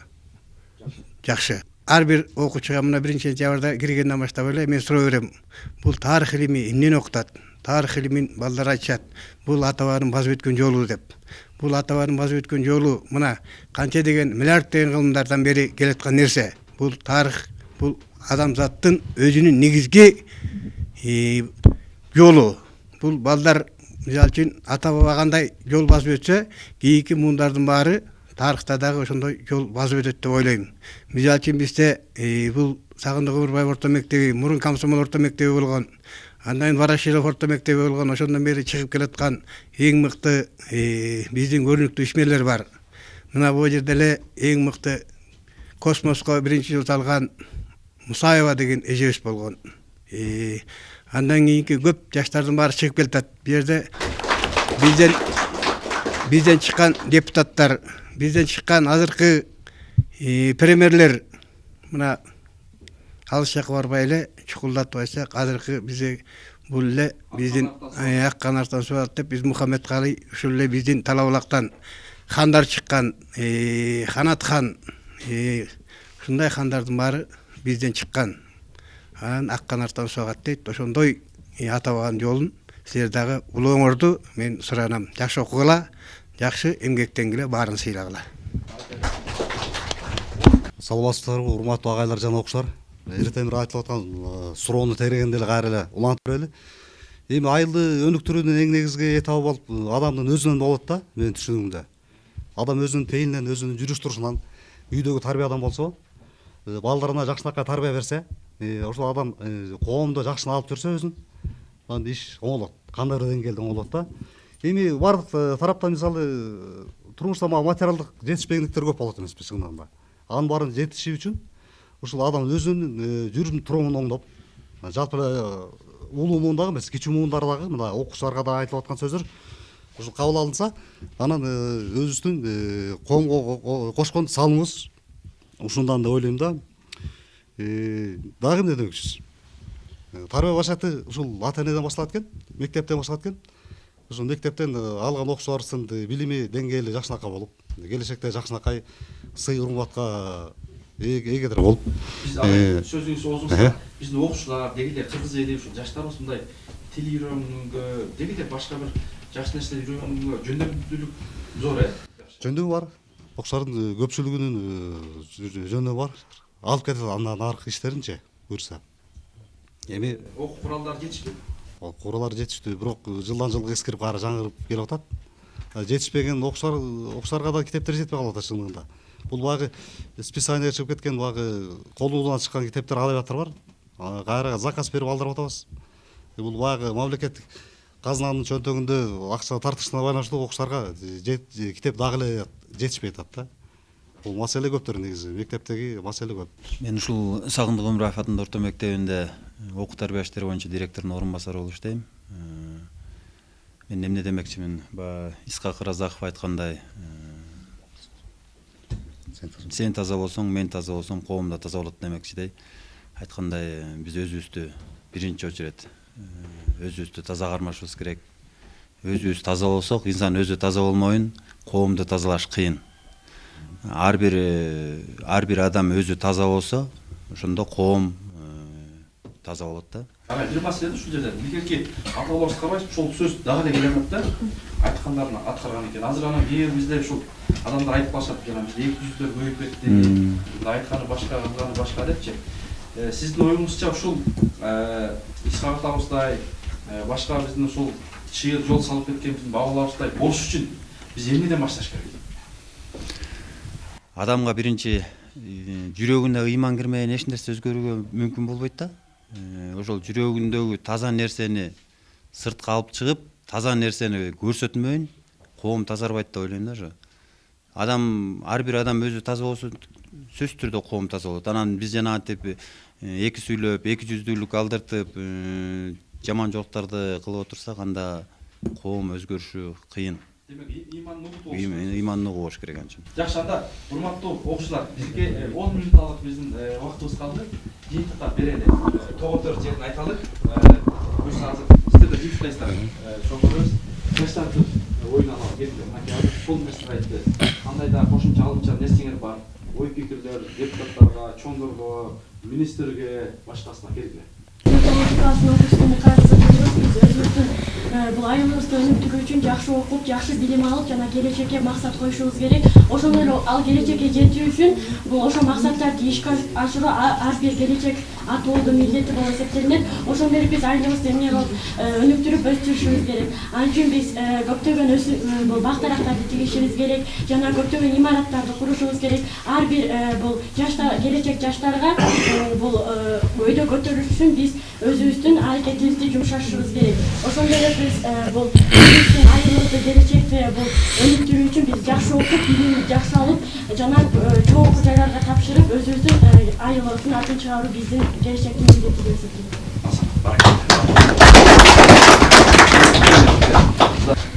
жакшы. Ар бир окуучуга мына 1-сентябрда киргенден баштап эле мен суроо берем. Бул тарых илими эмнени окутат? Тарых илимин балдар айтышат. Бул ата бабанын базып өткөн жолу деп. Бул ата бабанын базып өткөн жолу мына канча деген миллиард деген кылымдардан бери келаткан нерсе. Бул тарых, бул адамзаттын өзүнүн негизги жолу. Бул балдар мисалы үчүн ата баба кандай жол басып өтсө, кийинки муундардын баары тарыхта дагы ошондой жол басып өтөт деп ойлойм. Мисалы үчүн бизде бул Сагындык Омурбай орто мектеби, мурун Комсомол орто мектеби болгон, андан Ворошилов орто мектеби болгон, ошондон бери чыгып келаткан эң мыкты биздин көрүнүктүү ишмерлер бар. Мына бул жерде эле эң мыкты космоско биринчи жол салган Мусаева деген эжебиз болгон. Андан кийинки көп жаштардын баары чыгып келатат. Бу жерде бизден чыккан депутаттар, бизден чыккан азыркы премьерлер, мына алыс жакка барбай эле чукулдатып айтсак, азыркы бизде бул эле биздин ак канартан суалат деп, биз Мухаммед Кали ушул эле биздин Талабулактан хандар чыккан, Ханат хан, ушундай хандардын баары бизден чыккан. Анан ак канартан суагат дейт. Ошондой ата бабанын жолун силер дагы улооңорду мен суранам. Жакшы окугула, жакшы эмгектенгиле, баарын сыйлагыла. Саламатсыздарбы, урматтуу агайлар жана окуучулар. Эртең айтылып аткан суроону тегергенде эле кайра эле улантып берели. Эми айылды өнүктүрүүнүн эң негизги этабы болуп адамдын өзүнөн болот да, менин түшүнүгүмдө. Адам өзүнүн пейилинен, өзүнүн жүрүш турушунан, үйдөгү тарбиядан болсо, балдарына жакшынакай тарбия берсе, ошол адам коомдо жакшыны алып жүрсө өзүн, анда иш оңолот. Кандай деңгээлде оңолот да. Эми бардык тараптан мисалы турмушта материалдык жетишпегиндиктер көп болот эмеспи чындыгында. Анын баарын жетиши үчүн ушул адам өзүнүн жүрүм турумун оңдоп, жалпы улуу муундагы эмес, кичүү муундардагы мына окуучуларга да айтылып аткан сөздөр ушул кабыл алынса, анан өзүбүздүн коомго кошкон салымыбыз ушундан деп ойлойм да. Дагы эмне демекчисиз? Тарбия башкаты ушул ата энеден башталат экен, мектептен башталат экен. Ушул мектептен алган окуучуларыбыздын билими деңгээли жакшынакай болуп, келечекте жакшынакай сый урматка эгедир болуп. Сөзүңүз оозуңузда биздин окуучулар, дегеле кыргыз эли ушул жаштарыбыз мындай тил үйрөнгөнгө, дегеле башка бир жакшы нерселер үйрөнгөнгө жөндөмдүүлүк зор, Жөндөмү бар. Окуучулардын көпчүлүгүнүн жөндөмү бар. Алып кетет андан аркы иштеринчи буюрса. Эми окуу куралдары жетишпейт. Куралдар жетиштүү, бирок жылдан жылга эскирип кайра жаңырып келип атат. Жетишпеген окуучуларга да китептер жетпей калып атат чындыгында. Бул багы списание чыгып кеткен, багы колунан чыккан китептер адабияттар бар. Кайра заказ берип алдырып атабыз. Бул багы мамлекеттик казынанын чөнтөгүндө акча тартышына байланыштуу окуучуларга китеп дагы эле жетишпей атат да. Бул маселе көптөр негизи, мектептеги маселе көп. Мен ушул Сагындык Омурбаев атындагы орто мектебинде окуу тарбия иштери боюнча директордун орун басары болуп иштейм. Мен эмне демекчимин? Исхак Разаков айткандай, сен таза болсоң, мен таза болсом, коом да таза болот демекчидей. Айткандай, биз өзүбүздү биринчи очередь өзүбүздү таза кармашыбыз керек. Өзүбүз таза болсок, инсан өзү таза болмойун, коомду тазалаш кыйын. Ар бир адам өзү таза болсо, ошондо коом таза болот да. Бир маселе ушул жерде илгерки аталарыбыз карабайсыз, ушул сөз дагы эле келе атат да. Айткандарын аткарган экен. Азыр анан кээ бир бизде ушул адамдар айтып калышат, жана бизде эки жүздөр көбөйүп кетти. Айтканы башка, кылганы башка депчи. Сиздин оюңузча ушул Исхак атабыздай башка биздин ушул чыйыр жол салып кеткен биздин бабаларыбыздай болуш үчүн биз эмнеден башташ керек? Адамга биринчи жүрөгүнө ыйман кирмеген эч нерсе өзгөрүүгө мүмкүн болбойт да. Ошол жүрөгүндөгү таза нерсени сыртка алып чыгып, таза нерсени көрсөтмөйүн коом тазарбайт деп ойлойм да. Ошо адам, ар бир адам өзү таза болсо сөзсүз түрдө коом таза болот. Анан биз жанагынтип эки сүйлөп, эки жүздүүлүк алдыртып, жаман жолдорду кылып отурсак, анда коом өзгөрүшү кыйын. Демек ыйманны угуш керек анча. Жакшы, анда урматтуу окуучулар, бизге 10 минутталык биздин убактыбыз калды. Жыйынтыкка берели. Тоготор жерин айталык. Буюрса азыр сиздер да жыйынтыктайсыздар. Шофөрүбүз жаштарды оюн алып келди. Мынакей бул нерсе айтты. Кандай да кошумча алымча нерсеңер бар? Ой пикирлер депутаттарга, чоңдорго, министрге, башкасына келгиле. Бул айылыбызды өнүктүрүү үчүн жакшы окуп, жакшы билим алып, жана келечекке максат коюшубуз керек. Ошондой эле ал келечекке жетүү үчүн бул ошо максаттарды ишке ашыруу ар бир келечек атоодун милдети болуп эсептелинет. Ошондой эле биз айылыбызды эмне кылып өнүктүрүп өстүрүшүбүз керек. Ал үчүн биз көптөгөн бул бак дарактарды тигишибиз керек, жана көптөгөн имараттарды курушубуз керек. Ар бир бул жаштар, келечек жаштарга бул өйдө көтөрүш үчүн биз өзүбүздүн аракетибизди жумшашыбыз керек. Ошондой эле биз бул айылыбызды келечекте бул өнүктүрүү үчүн биз жакшы окуп, билимди жакшы алып, жана чоң окуу жайларга тапшырып, өзүбүздүн айылыбыздын атын чыгаруу биздин келечектин милдети деп эсептейм.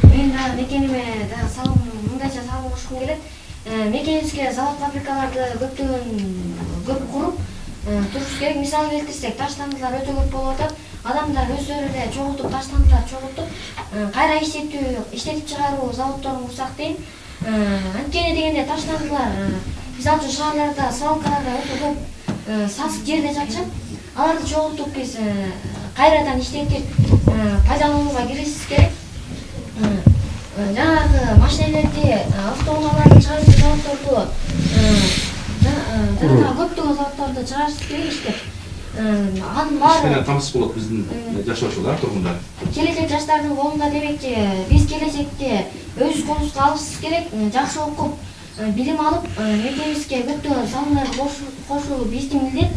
Мен да мекениме да салым, мындайча салым кошкум келет. Мекенибизге завод фабрикаларды көп куруп туруш керек. Мисалы келтирсек, таштандылар өтө көп болуп атат. Адамдар өздөрү эле чогултуп, таштандылар чогултуп, кайра иштетип чыгаруу заводдорун курсак дейм. Анткени дегенде таштандылар мисалы үчүн шаарларда, свалкаларда өтө көп сасык жерде жатышат. Аларды чогултуп биз кайрадан иштетип пайдаланууга киргизишибиз керек. Жанагы машинелерди, автоунааларды чыгарып заводдорду жана көптөгөн заводдорду чыгарышыбыз керек иштеп. Анын баары камсыз болот биздин жашоочулар, тургундар. Келечек жаштардын колунда демекчи, биз келечекте өз колубузга алышыбыз керек, жакшы окуп, билим алып, мекенибизге көптөгөн салымдарды кошуу биздин милдет.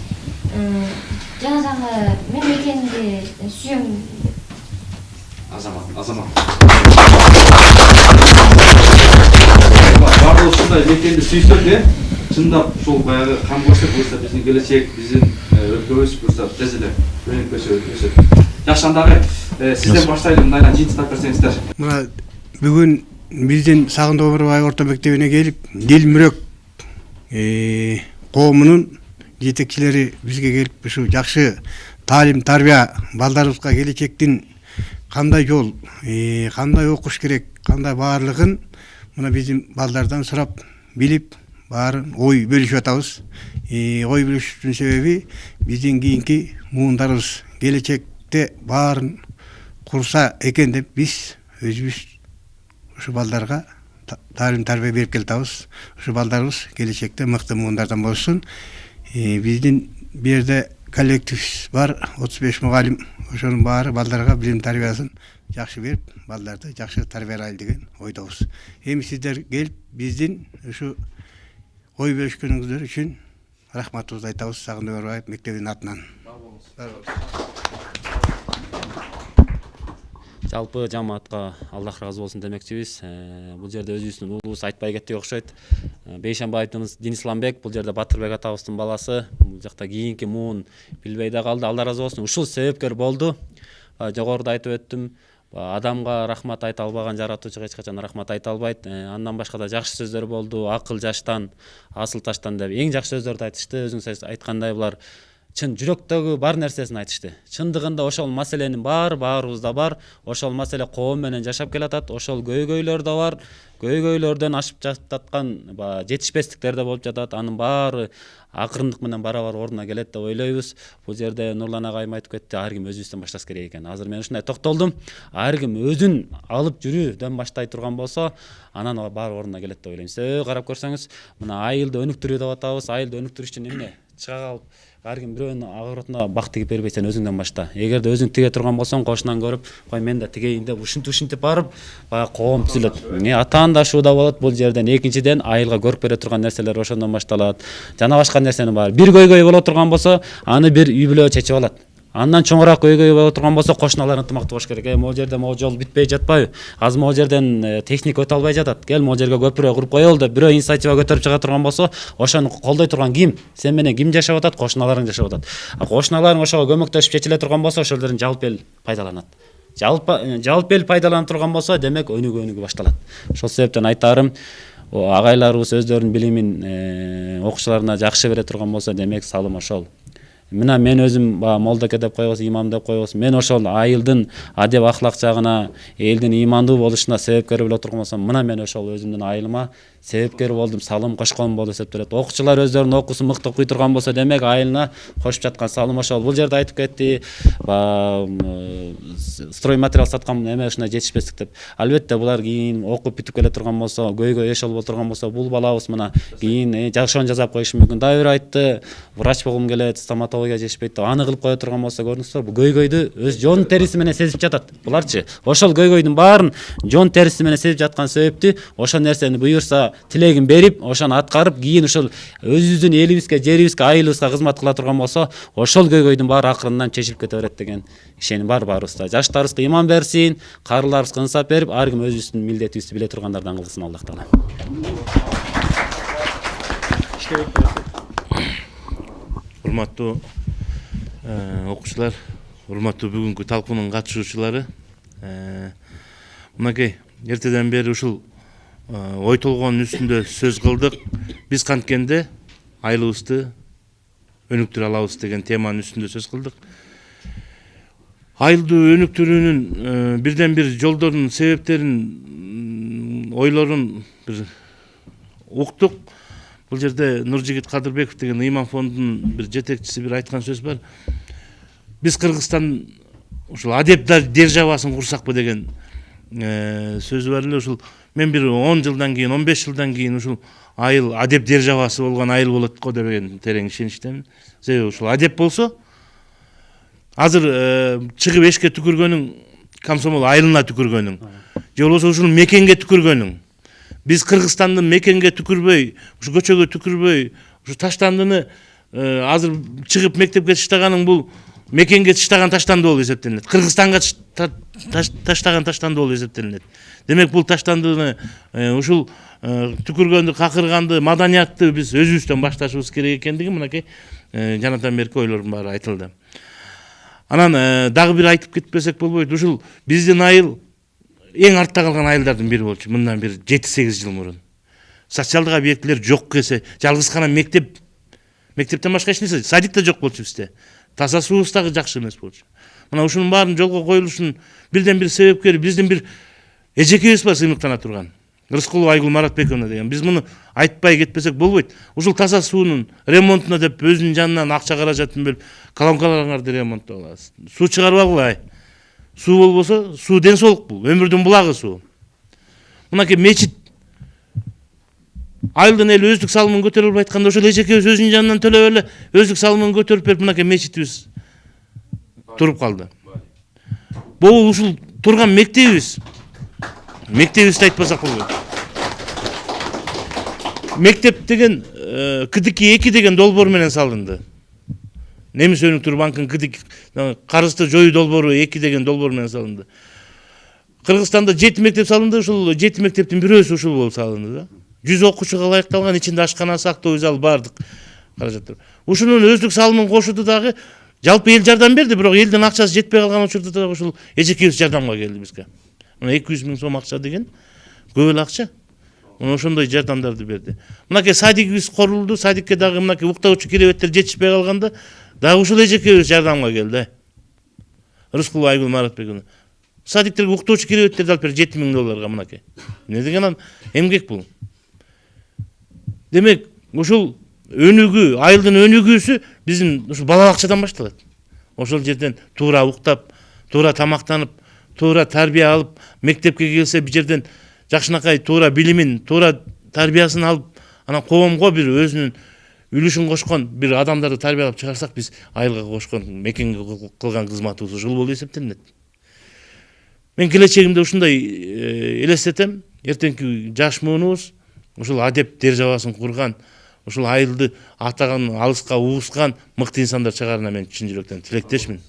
Жана дагы мен мекенимди сүйөм. Азамат. Барлыгы ушундай мекенди сүйсөк, чындап ушул баягы кам көрсөк, буюрса биздин келечек, биздин өлкөбүз буюрса тез эле өнүгүп өсөт. Жакшы, андагы сизден баштайлы, мындайдан жыйынтыктап берсеңиздер. Мына бүгүн биздин Сагындык Өмүрбай орто мектебине келип, Дил Мүрөк коомунун жетекчилери бизге келип, ушу жакшы таалим тарбия балдарыбызга келечектин кандай жол, кандай окуш керек, кандай баарлыгын мына биздин балдардан сурап билип, баарын ой бөлүшүп атабыз. Ой бөлүшүүнүн себеби биздин кийинки муундарыбыз келечекте баарын курса экен деп биз өзүбүз ушу балдарга таалим тарбия берип келатабыз. Ушу балдарыбыз келечекте мыкты муундардан болсун. Биздин бу жерде коллектив бар, 35 мугалим. Ошонун баары балдарга билим тарбиясын жакшы берип, балдарды жакшы тарбиялайлы деген ойдобуз. Эми сиздер келип биздин ушу ой бөлүшкөнүңүздөр үчүн рахматыбызды айтабыз Сагындык Өмүрбаев мектебинин атынан. Жалпы жамаатка Аллах разы болсун демекчибиз. Бул жерде өзүбүздүн уулубуз айтпай кетти окшойт. Бейшенбаевдин Денисламбек, бул жерде Батырбек атабыздын баласы. Бул жакта кийинки муун билбей да калды. Алла разы болсун. Ушул себепкер болду. Жогоруда айтып өттүм. Адамга рахмат айта албаган жаратуучуга эч качан рахмат айта албайт. Андан башка да жакшы сөздөр болду. Акыл жаштан, асыл таштан деп эң жакшы сөздөрдү айтышты. Өзүңүз айткандай булар чын жүрөктөгү бар нерсесин айтышты. Чындыгында ошол маселенин баарыбызда бар. Ошол маселе коом менен жашап келатат. Ошол көйгөйлөр да бар. Көйгөйлөрдөн ашып жататкан жетишпестиктер да болуп жатат. Анын баары акырындык менен барабар ордуна келет деп ойлойбуз. Бул жерде Нурлан агайым айтып кетти, ар ким өзүбүздөн башташ керек экен. Азыр мен ушундай токтолдум. Ар ким өзүн алып жүрүүдөн баштай турган болсо, анан баары ордуна келет деп ойлойм. Себеби карап көрсөңүз, мына айылды өнүктүрүү деп атабыз. Айылды өнүктүрүш үчүн эмне? Чыга калып ар ким бирөөнүн агыротуна бак тигип бербейсен өзүңдөн башта. Эгерде өзүң тиге турган болсоң, кошунан көрүп, кой мен да тигейин деп ушинтип барып, баягы коом түзүлөт. Атаандашуу да болот бул жерден. Экинчиден айылга көрүп бере турган нерселер ошондон башталат. Жана башка нерсени бар. Бир көйгөй боло турган болсо, аны бир үй бүлө чечип алат. Андан чоңураак көйгөй боло турган болсо, кошуналар ынтымактуу болуш керек. Могул жерде могул жол бүтпөй жатпайбы? Азыр могул жерден техника өтө албай жатат. Кел могул жерге көпүрө куруп коелу деп бирөө инициатива көтөрүп чыга турган болсо, ошону колдой турган ким? Сен менен ким жашап атат? Кошуналарың жашап атат. Кошуналарың ошого көмөктөшүп чечиле турган болсо, ошолордун жалпы эл пайдаланат. Жалпы эл пайдаланып турган болсо, демек өнүгүү башталат. Ошол себептен айтарым, агайларыбыз өздөрүнүн билимин окуучуларына жакшы бере турган болсо, демек салым ошол. Мына мен өзүм молдоке деп койбос, имам деп койбос. Мен ошол айылдын адеп ахлак жагына, элдин ыймандуу болушуна себепкер боло турган болсом, мына мен ошол өзүмдүн айылыма себепкер болдум, салым кошкон болуп эсептелет. Окуучулар өздөрүнүн окуусун мыкты окуй турган болсо, демек айылына кошуп жаткан салым ошол. Бул жерде айтып кетти, строй материал саткан эме ушундай жетишпестик деп. Албетте булар кийин окуп бүтүп келе турган болсо, көйгөй эш боло турган болсо, бул балабыз мына кийин жакшыны жасап коюшу мүмкүн. Дагы бир айтты, врач болгум келет, стоматология жетишпейт деп аны кылып кое турган болсо, көрдүңүздөр, бул көйгөйдү өз жон териси менен сезип жатат. Буларчы ошол көйгөйдүн баарын жон териси менен сезип жаткан себепти ошол нерсени буюрса тилегин берип, ошону аткарып, кийин ошол өзүбүздүн элибизге, жерибизге, айылыбызга кызмат кыла турган болсо, ошол көйгөйдүн баары акырындан чечилип кете берет деген ишеним бар баарыбызда. Жаштарыбызга иман берсин, карыларыбызга ынсап берип, ар ким өзүбүздүн милдетибизди биле тургандардан кылсын, Аллах таала. Урматтуу окуучулар, урматтуу бүгүнкү талкуунун катышуучулары, мынакей эртеден бери ушул ой толгоонун үстүндө сөз кылдык. Биз канткенде айылыбызды өнүктүрө алабыз деген теманын үстүндө сөз кылдык. Айылды өнүктүрүүнүн бирден бир жолдорун, себептерин, ойлорун бир уктук. Бул жерде Нуржигит Кадырбеков деген ыйман фондунун бир жетекчиси бир айткан сөз бар. Биз Кыргызстан ушул адеп державасын курсакпы деген сөзү бар эле. Ушул мен бир 10 жылдан кийин, 15 жылдан кийин ушул айыл адеп державасы болгон айыл болот го деген терең ишеничтемин. Себеби ушул адеп болсо, азыр чыгып эшикке түкүргөнүң комсомол айылына түкүргөнүң, же болбосо ушул мекенге түкүргөнүң. Биз Кыргызстандын мекенге түкүрбөй, ушу көчөгө түкүрбөй, ушу таштандыны азыр чыгып мектепке таштаганың бул мекенге таштаган таштанды болуп эсептелинет. Кыргызстанга таштаган таштанды болуп эсептелинет. Демек бул таштандыны ушул түкүргөндү, какырганды, маданиятты биз өзүбүздөн башташыбыз керек экендиги мынакей жанатан берки ойлордун баары айтылды. Анан дагы бир айтып кетпесек болбойт. Ушул биздин айыл эң артта калган айылдардын бири болчу мындан бир 7-8 жыл мурун. Социалдык объектилер жок кесе, жалгыз гана мектептен башка эч нерсе, садик да жок болчу бизде. Таза суубуз дагы жакшы эмес болчу. Мына ушунун баарын жолго коюлушунун бирден бир себепкери биздин бир эжекебиз бар, сыймыктана турган. Рыскулов Айгүл Маратбековна деген. Биз муну айтпай кетпесек болбойт. Ушул таза суунун ремонтуна деп өзүнүн жанынан акча каражатын бөлүп, колонкаларыңарды ремонттоп алабыз. Суу чыгарбагыла. Суу болбосо, суу ден соолук бул, өмүрдүн булагы суу. Мынакей мечит айылдын эли өздүк салымын көтөрө албай айтканда, ошол эжекебиз өзүнүн жанынан төлөп эле өздүк салымын көтөрүп берип, мынакей мечитибиз туруп калды. Бул ушул турган мектебибизди айтпасак болбойт. Мектеп деген КДК 2 деген долбоор менен салынды. Немис өнүктүрүү банкынын КДК карызды жоюу долбоору 2 деген долбоор менен салынды. Кыргызстанда 7 мектеп салынды, ушул 7 мектептин бирөөсү ушул болуп салынды да. 100 окуучуга ылайыкталган, ичинде ашканасы, актоо зал бардык каражаттар. Ушунун өздүк салымын кошуду дагы жалпы эл жардам берди, бирок элдин акчасы жетпей калган учурда дагы ушул эжекебиз жардамга келди бизге. Мына 200 000 сом акча деген көп эле акча. Мына ошондой жардамдарды берди. Мынакей садигибиз корулду, садикке дагы мынакей уктагычы керебеттер жетишпей калганда Дагы ушул эжекебиз жардамга келди. Рыскул Айгүл Маратбекова. Садиктерге уктоочу керебеттерди алып берди $7.000 мынакей. Эмне деген эмгек бул? Демек, ушул өнүгүү, айылдын өнүгүүсү биздин ушул бала бакчадан башталат. Ошол жерден туура уктап, туура тамактанып, туура тарбия алып, мектепке келсе бир жерден жакшынакай туура билимин, туура тарбиясын алып, анан коомго бир өзүнүн үлүшүн кошкон бир адамдарды тарбиялап чыгарсак, биз айылга кошкон, мекенге кылган кызматыбыз ушул болуп эсептелинет. Мен келечегимде ушундай элестетем, эртеңки жаш муунубуз ушул адеп державасын курган, ушул айылды атаган, алыска уускан мыкты инсандар чыгарына мен чын жүрөктөн тилектешмин.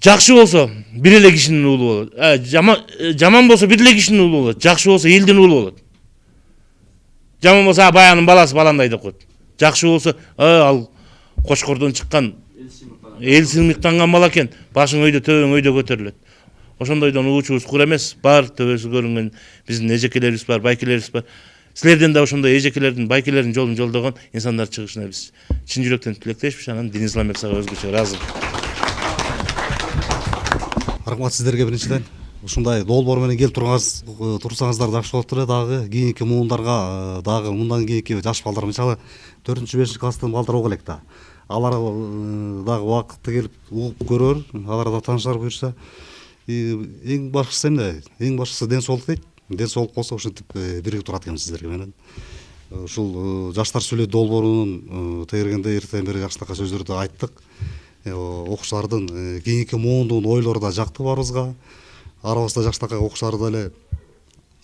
Жакшы болсо бир эле кишинин уулу болот. Жаман болсо бир эле кишинин уулу болот. Жакшы болсо элдин уулу болот. Жаман болсо баянын баласы баландай деп коет. Жакшы болсо ал Кочкордон чыккан эл сыймыктанган бала экен, башың өйдө, төбөң өйдө көтөрүлөт. Ошондойдон уучубуз кур эмес, бар төбөсү көрүнгөн биздин эжекелерибиз бар, байкелерибиз бар. Силерден да ошондой эжекелердин, байкелердин жолун жолдогон инсандар чыгышына биз чын жүрөктөн тилектешпиз. Анан Денис Исламбек сага өзгөчө ыраазы. Рахмат сиздерге биринчиден. Ушундай долбоор менен келип турсаңыздар жакшы болуп эле, дагы кийинки муундарга, дагы мындан кийинки жаш балдар, мисалы 4-5 класстын балдар боло элек да. Алар дагы убакытты келип угуп көрөр, алар да таанышар буюрса. Эң башкысы эмне? Эң башкысы ден соолук дейт. Ден соолук болсо ушинтип биригип турат экенбиз сиздерге менен. Ушул жаштар сүйлөйт долбоорунун тегергенде эртеден бери жакшынакай сөздөрдү айттык. Окуучулардын кийинки муундун ойлору да жакты баарыбызга. Арабызда жакшынакай окуучулар да эле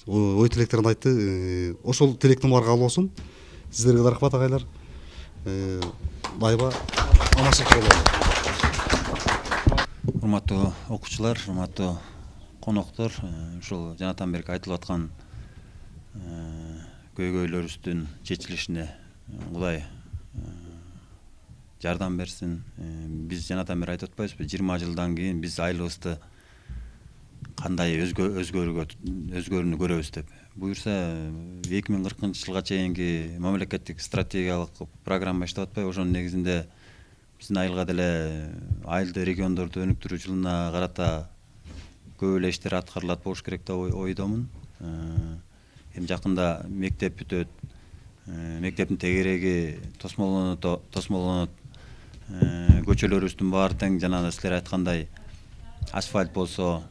ой тилектерин айтты. Ошол тилектин баары кабыл болсун. Сиздерге да рахмат агайлар. Дайба аманчылык бололу. Урматтуу окуучулар, урматтуу коноктор, ушул жанатан бери айтылып аткан көйгөйлөрүбүздүн чечилишине Кудай жардам берсин. Биз жанатан бери айтып атпайбызбы, 20 жылдан кийин биз айылыбызды кандай өзгөрүүнү көрөбүз деп. Буюрса 2040 жылга чейинки мамлекеттик стратегиялык программа иштеп атпайбы, ошонун негизинде биздин айылга деле айылды региондорду өнүктүрүү жылына карата көп эле иштер аткарылат болуш керек деп ойдомун. Эми жакында мектеп бүтөт, мектептин тегереги тосмолонот, көчөлөрүбүздүн баары тең жана силер айткандай асфальт болсо,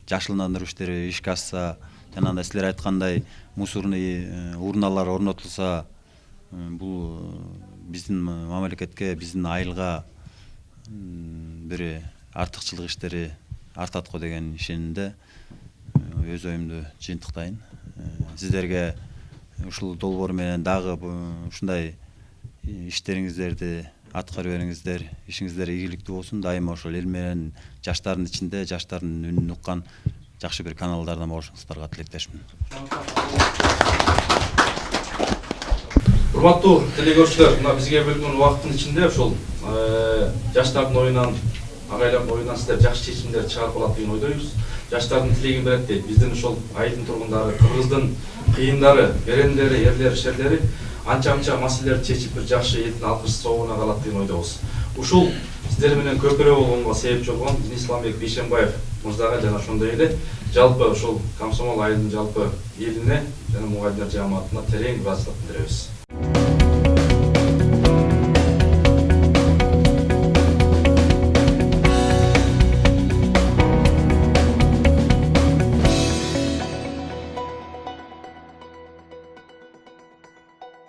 жашылдандыруу иштери ишке ашса, жана силер айткандай мусорный урналар орнотулса, бул биздин мамлекетке, биздин айылга бир артыкчылык иштери артат го деген ишенимде өз оюмду жыйынтыктайын. Сиздерге ушул долбоор менен дагы ушундай иштериңиздерди аткара бериңиздер, ишиңиздер ийгиликтүү болсун. Дайыма ошол эл менен жаштардын ичинде жаштардын үнүн уккан жакшы бир каналдардан болушуңуздарга тилектешмин. Урматтуу телекөрүүчүлөр, мына бизге бөлүнгөн убакыттын ичинде ошол жаштардын оюнан, агайлардын оюнан сиздер жакшы чечимдер чыгарып алат деген ойдойбуз. Жаштардын тилегин берет дейт. Биздин ошол айылдын тургундары, кыргыздын кыйындары, берендери, эрлери, шерлери анча-мынча маселелерди чечип бир жакшы элдин алкыш соогуна калат деген ойдобуз. Ушул сиздер менен көпүрө болгонго себепчи болгон Денис Исламбек Бейшенбаев мырзага жана ошондой эле жалпы ушул Комсомол айылдын жалпы элине жана мугалимдер жамаатына терең ыраазычылык билдиребиз.